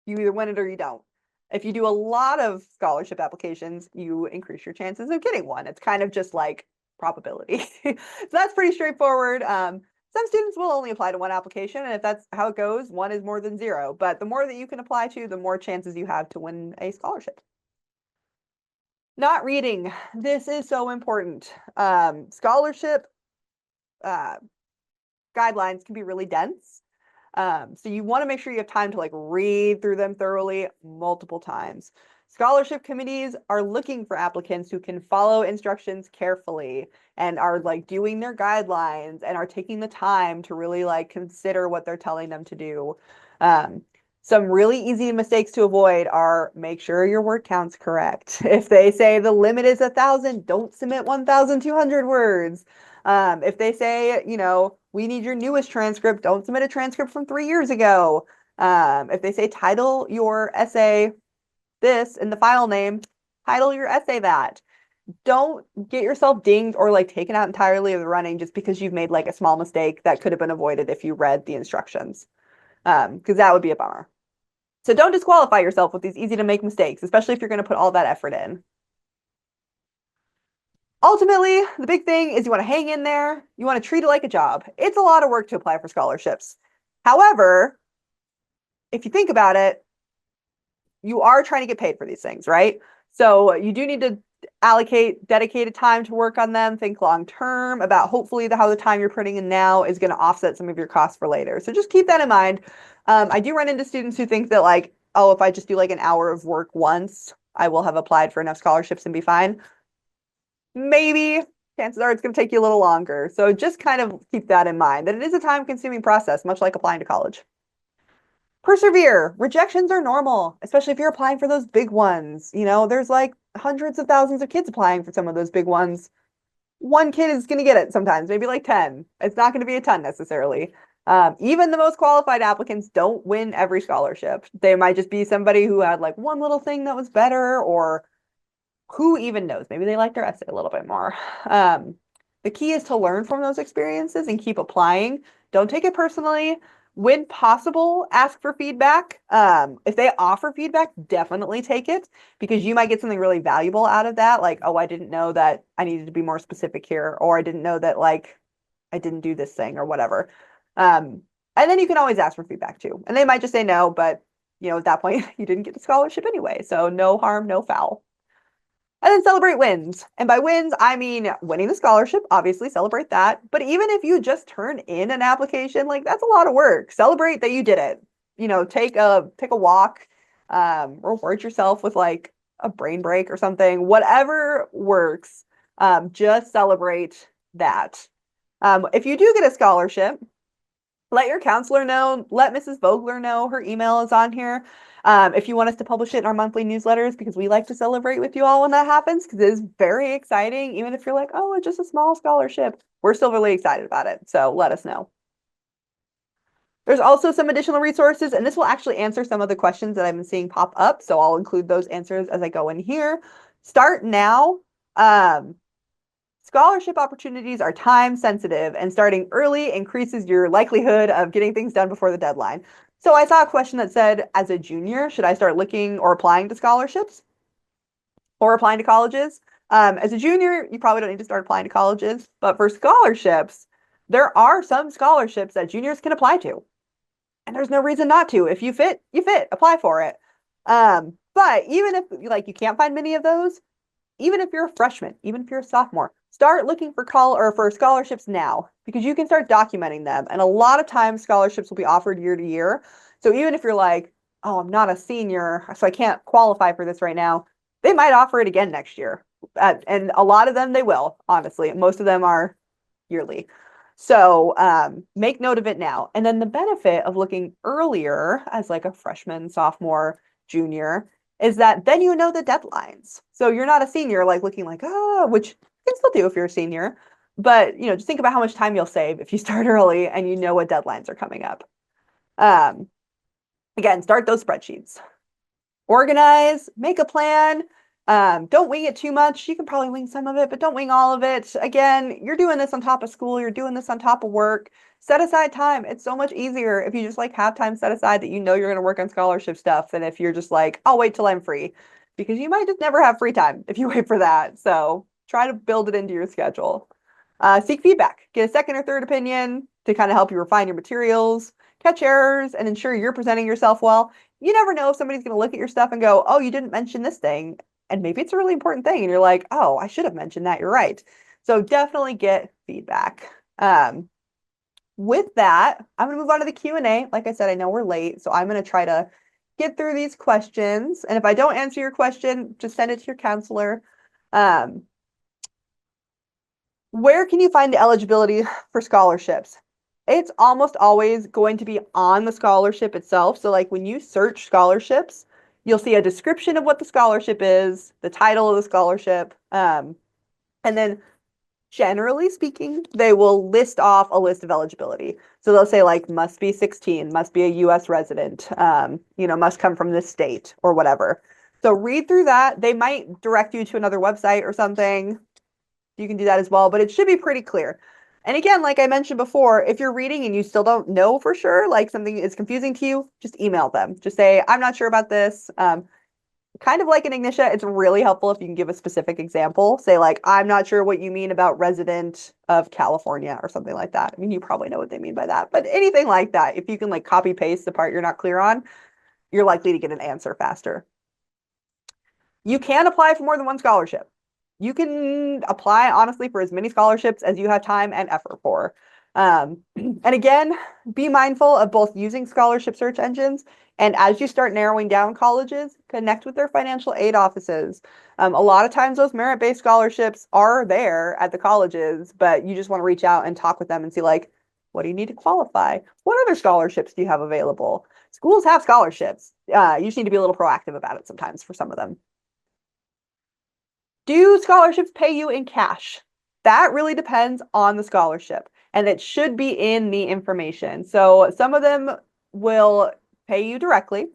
either win it or you don't. If you do a lot of scholarship applications, you increase your chances of getting one. It's kind of just like probability. So that's pretty straightforward. Some students will only apply to one application, and if that's how it goes, one is more than zero. But the more that you can apply to, the more chances you have to win a scholarship. Not reading. This is so important. Scholarship guidelines can be really dense. So you want to make sure you have time to like read through them thoroughly multiple times. Scholarship committees are looking for applicants who can follow instructions carefully and are like doing their guidelines and are taking the time to really like consider what they're telling them to do. Some really easy mistakes to avoid are make sure your word count's correct. If they say the limit is 1,000, don't submit 1,200 words. If they say, we need your newest transcript, don't submit a transcript from 3 years ago. If they say title your essay this in the file name, title your essay that. Don't get yourself dinged or like taken out entirely of the running just because you've made like a small mistake that could have been avoided if you read the instructions, because that would be a bummer. So don't disqualify yourself with these easy to make mistakes, especially if you're going to put all that effort in. Ultimately, the big thing is you want to hang in there. You want to treat it like a job. It's a lot of work to apply for scholarships. However, if you think about it, you are trying to get paid for these things, right? So you do need to allocate dedicated time to work on them. Think long term about hopefully how the time you're putting in now is going to offset some of your costs for later. So just keep that in mind. I do run into students who think that like, oh, if I just do like an hour of work once, I will have applied for enough scholarships and be fine. Maybe. Chances are it's going to take you a little longer. So just kind of keep that in mind, that it is a time-consuming process, much like applying to college. Persevere. Rejections are normal, especially if you're applying for those big ones. There's like hundreds of thousands of kids applying for some of those big ones. One kid is going to get it sometimes, maybe like 10. It's not going to be a ton necessarily. Even the most qualified applicants don't win every scholarship. They might just be somebody who had like one little thing that was better, or who even knows? Maybe they like their essay a little bit more. The key is to learn from those experiences and keep applying. Don't take it personally. When possible, ask for feedback. If they offer feedback, definitely take it, because you might get something really valuable out of that. Like, oh, I didn't know that I needed to be more specific here, or I didn't know that like I didn't do this thing or whatever. And then you can always ask for feedback too. And they might just say no, but at that point you didn't get the scholarship anyway. So no harm, no foul. And then celebrate wins. And by wins, I mean winning the scholarship, obviously celebrate that. But even if you just turn in an application, like that's a lot of work. Celebrate that you did it. Take a walk, reward yourself with like a brain break or something, whatever works. Just celebrate that. If you do get a scholarship, let your counselor know, let Mrs. Vogler know. Her email is on here. If you want us to publish it in our monthly newsletters, because we like to celebrate with you all when that happens, because it is very exciting. Even if you're like, oh, it's just a small scholarship, we're still really excited about it. So let us know. There's also some additional resources, and this will actually answer some of the questions that I've been seeing pop up. So I'll include those answers as I go in here. Start now. Scholarship opportunities are time sensitive, and starting early increases your likelihood of getting things done before the deadline. So I saw a question that said, as a junior, should I start looking or applying to scholarships or applying to colleges? As a junior, you probably don't need to start applying to colleges, but for scholarships, there are some scholarships that juniors can apply to, and there's no reason not to. If you fit, you fit. Apply for it. But even if like you can't find many of those, even if you're a freshman, even if you're a sophomore, start looking for for scholarships now, because you can start documenting them. And a lot of times scholarships will be offered year to year. So even if you're like, oh, I'm not a senior, so I can't qualify for this right now, they might offer it again next year. And a lot of them they will, honestly. Most of them are yearly. So make note of it now. And then the benefit of looking earlier as like a freshman, sophomore, junior is that then you know the deadlines. So you're not a senior like looking like, oh, which you can still do if you're a senior. But just think about how much time you'll save if you start early and you know what deadlines are coming up. Again, start those spreadsheets. Organize, make a plan. Don't wing it too much. You can probably wing some of it, but don't wing all of it. Again, you're doing this on top of school. You're doing this on top of work. Set aside time. It's so much easier if you just like have time set aside that you know you're going to work on scholarship stuff than if you're just like, I'll wait till I'm free, because you might just never have free time if you wait for that. So try to build it into your schedule. Seek feedback. Get a second or third opinion to kind of help you refine your materials, catch errors, and ensure you're presenting yourself well. You never know if somebody's going to look at your stuff and go, oh, you didn't mention this thing. And maybe it's a really important thing. And you're like, oh, I should have mentioned that. You're right. So definitely get feedback. With that, I'm going to move on to the Q&A. Like I said, I know we're late, so I'm going to try to get through these questions. And if I don't answer your question, just send it to your counselor. Where can you find the eligibility for scholarships? It's almost always going to be on the scholarship itself. So like when you search scholarships, you'll see a description of what the scholarship is, the title of the scholarship, and then generally speaking, they will list off a list of eligibility. So they'll say like must be 16, must be a US resident, must come from this state or whatever. So read through that. They might direct you to another website or something. You can do that as well, but it should be pretty clear. And again, like I mentioned before, if you're reading and you still don't know for sure, like something is confusing to you, just email them. Just say, I'm not sure about this. Kind of like in Ignitia, it's really helpful if you can give a specific example. Say like, I'm not sure what you mean about resident of California or something like that. I mean, you probably know what they mean by that, but anything like that, if you can like copy paste the part you're not clear on, you're likely to get an answer faster. You can apply for more than one scholarship. You can apply honestly for as many scholarships as you have time and effort for. And again, be mindful of both using scholarship search engines, and as you start narrowing down colleges, connect with their financial aid offices. A lot of times those merit-based scholarships are there at the colleges, but you just want to reach out and talk with them and see like, what do you need to qualify? What other scholarships do you have available? Schools have scholarships. You just need to be a little proactive about it sometimes for some of them. Do scholarships pay you in cash? That really depends on the scholarship, and it should be in the information. So some of them will pay you directly.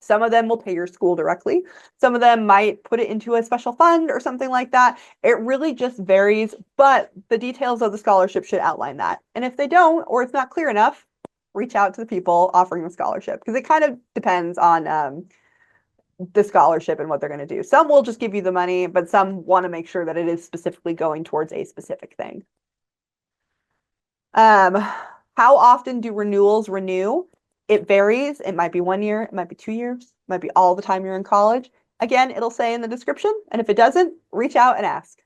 Some of them will pay your school directly. Some of them might put it into a special fund or something like that. It really just varies, but the details of the scholarship should outline that. And if they don't, or it's not clear enough, reach out to the people offering the scholarship, because it kind of depends on the scholarship and what they're going to do. Some will just give you the money, but some want to make sure that it is specifically going towards a specific thing. How often do renewals renew? It varies. It might be 1 year, it might be 2 years, it might be all the time you're in college. Again, it'll say in the description, and if it doesn't, reach out and ask.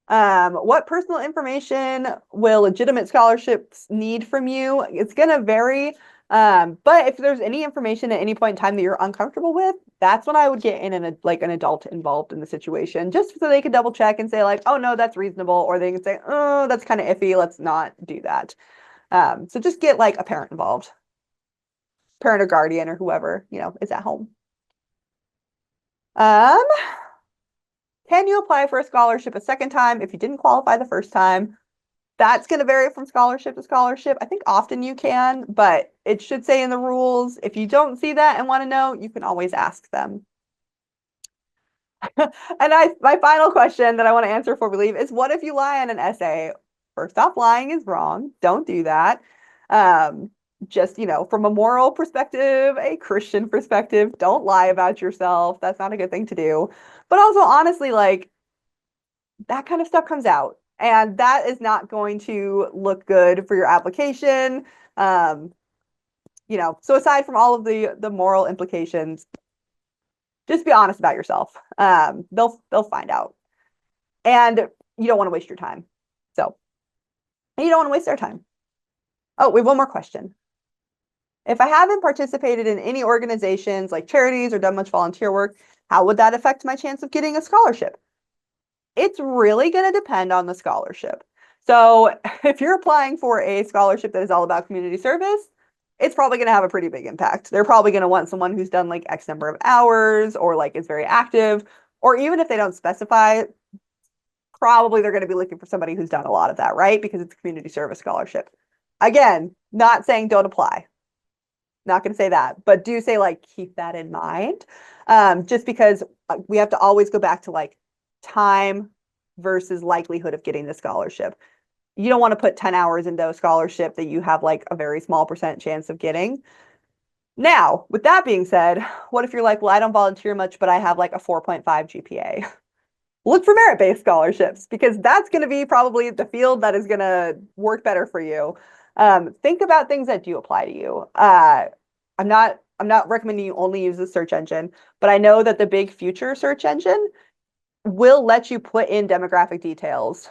What personal information will legitimate scholarships need from you? It's going to vary. But if there's any information at any point in time that you're uncomfortable with, that's when I would get in an adult involved in the situation, just so they can double check and say like, oh no, that's reasonable. Or they can say, oh, that's kind of iffy. Let's not do that. So just get like a parent involved, parent or guardian or whoever, is at home. Can you apply for a scholarship a second time if you didn't qualify the first time? That's going to vary from scholarship to scholarship. I think often you can, but it should say in the rules. If you don't see that and want to know, you can always ask them. And my final question that I want to answer before we leave is, what if you lie on an essay? First off, lying is wrong. Don't do that. Um, just, from a moral perspective, a Christian perspective, don't lie about yourself. That's not a good thing to do. But also, honestly, like that kind of stuff comes out, and that is not going to look good for your application. Um, so aside from all of the moral implications, just be honest about yourself. They'll find out. And you don't want to waste your time. So, and you don't want to waste their time. Oh, we have one more question. If I haven't participated in any organizations like charities or done much volunteer work, how would that affect my chance of getting a scholarship? It's really going to depend on the scholarship. So if you're applying for a scholarship that is all about community service, it's probably going to have a pretty big impact. They're probably going to want someone who's done like X number of hours or like is very active, or even if they don't specify, probably they're going to be looking for somebody who's done a lot of that, right? Because it's a community service scholarship. Again, not saying don't apply. Not going to say that, but do say like keep that in mind. Just because we have to always go back to like time versus likelihood of getting the scholarship. You don't want to put 10 hours into a scholarship that you have like a very small percent chance of getting. Now, with that being said, what if you're like, well, I don't volunteer much, but I have like a 4.5 GPA? Look for merit-based scholarships, because that's going to be probably the field that is going to work better for you. Think about things that do apply to you. I'm not recommending you only use the search engine, but I know that the big future search engine will let you put in demographic details.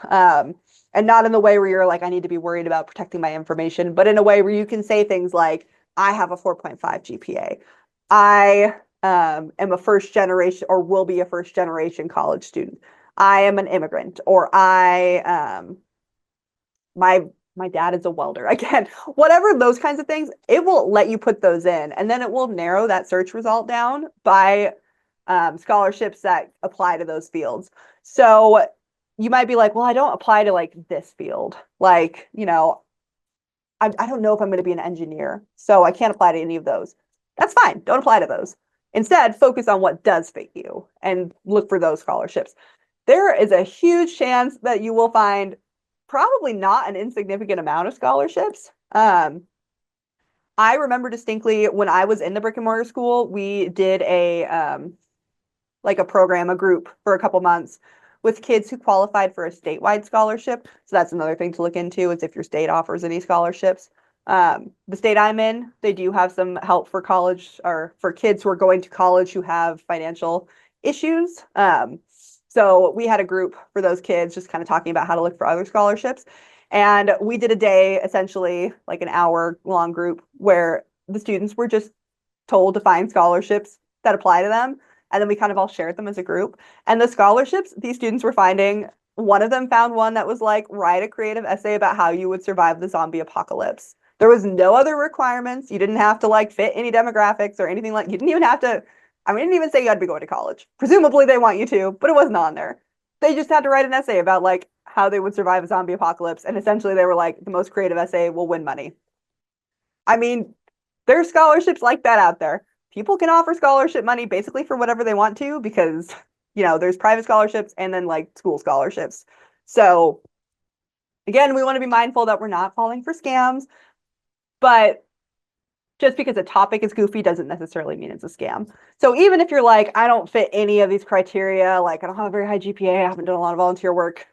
And not in the way where you're like, I need to be worried about protecting my information, but in a way where you can say things like, I have a 4.5 GPA. I am a first generation or will be a first generation college student. I am an immigrant, or my dad is a welder. Again, whatever those kinds of things, it will let you put those in, and then it will narrow that search result down by scholarships that apply to those fields. So you might be like, well, I don't apply to like this field. Like, I don't know if I'm going to be an engineer, so I can't apply to any of those. That's fine. Don't apply to those. Instead, focus on what does fit you and look for those scholarships. There is a huge chance that you will find probably not an insignificant amount of scholarships. I remember distinctly when I was in the brick and mortar school, we did like a program, a group for a couple months with kids who qualified for a statewide scholarship. So that's another thing to look into, is if your state offers any scholarships. The state I'm in, they do have some help for college, or for kids who are going to college who have financial issues. So we had a group for those kids just kind of talking about how to look for other scholarships. And we did a day, essentially like an hour-long group, where the students were just told to find scholarships that apply to them. And then we kind of all shared them as a group. And the scholarships these students were finding, one of them found one that was like, write a creative essay about how you would survive the zombie apocalypse. There was no other requirements. You didn't have to like fit any demographics or anything. Like, you didn't even have to, I mean, didn't even say you had to be going to college. Presumably they want you to, but it wasn't on there. They just had to write an essay about like how they would survive a zombie apocalypse. And essentially they were like, the most creative essay will win money. I mean, there's scholarships like that out there. People can offer scholarship money basically for whatever they want to, because, there's private scholarships and then like school scholarships. So again, we want to be mindful that we're not falling for scams, but just because a topic is goofy doesn't necessarily mean it's a scam. So even if you're like, I don't fit any of these criteria, like I don't have a very high GPA, I haven't done a lot of volunteer work,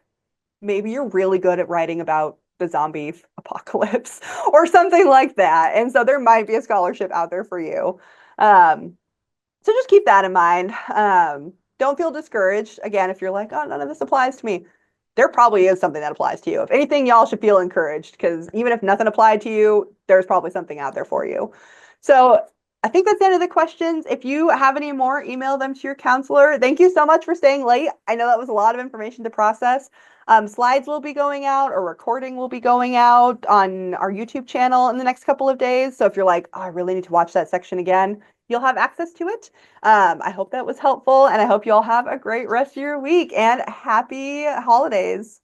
maybe you're really good at writing about the zombie apocalypse or something like that. And so there might be a scholarship out there for you. So just keep that in mind. Don't feel discouraged. Again, if you're like, oh, none of this applies to me, there probably is something that applies to you. If anything, y'all should feel encouraged, because even if nothing applied to you, there's probably something out there for you. So I think that's the end of the questions. If you have any more, email them to your counselor. Thank you so much for staying late. I know that was a lot of information to process. Slides will be going out, or recording will be going out on our YouTube channel in the next couple of days. So if you're like, oh, I really need to watch that section again, you'll have access to it. I hope that was helpful, and I hope you all have a great rest of your week, and happy holidays.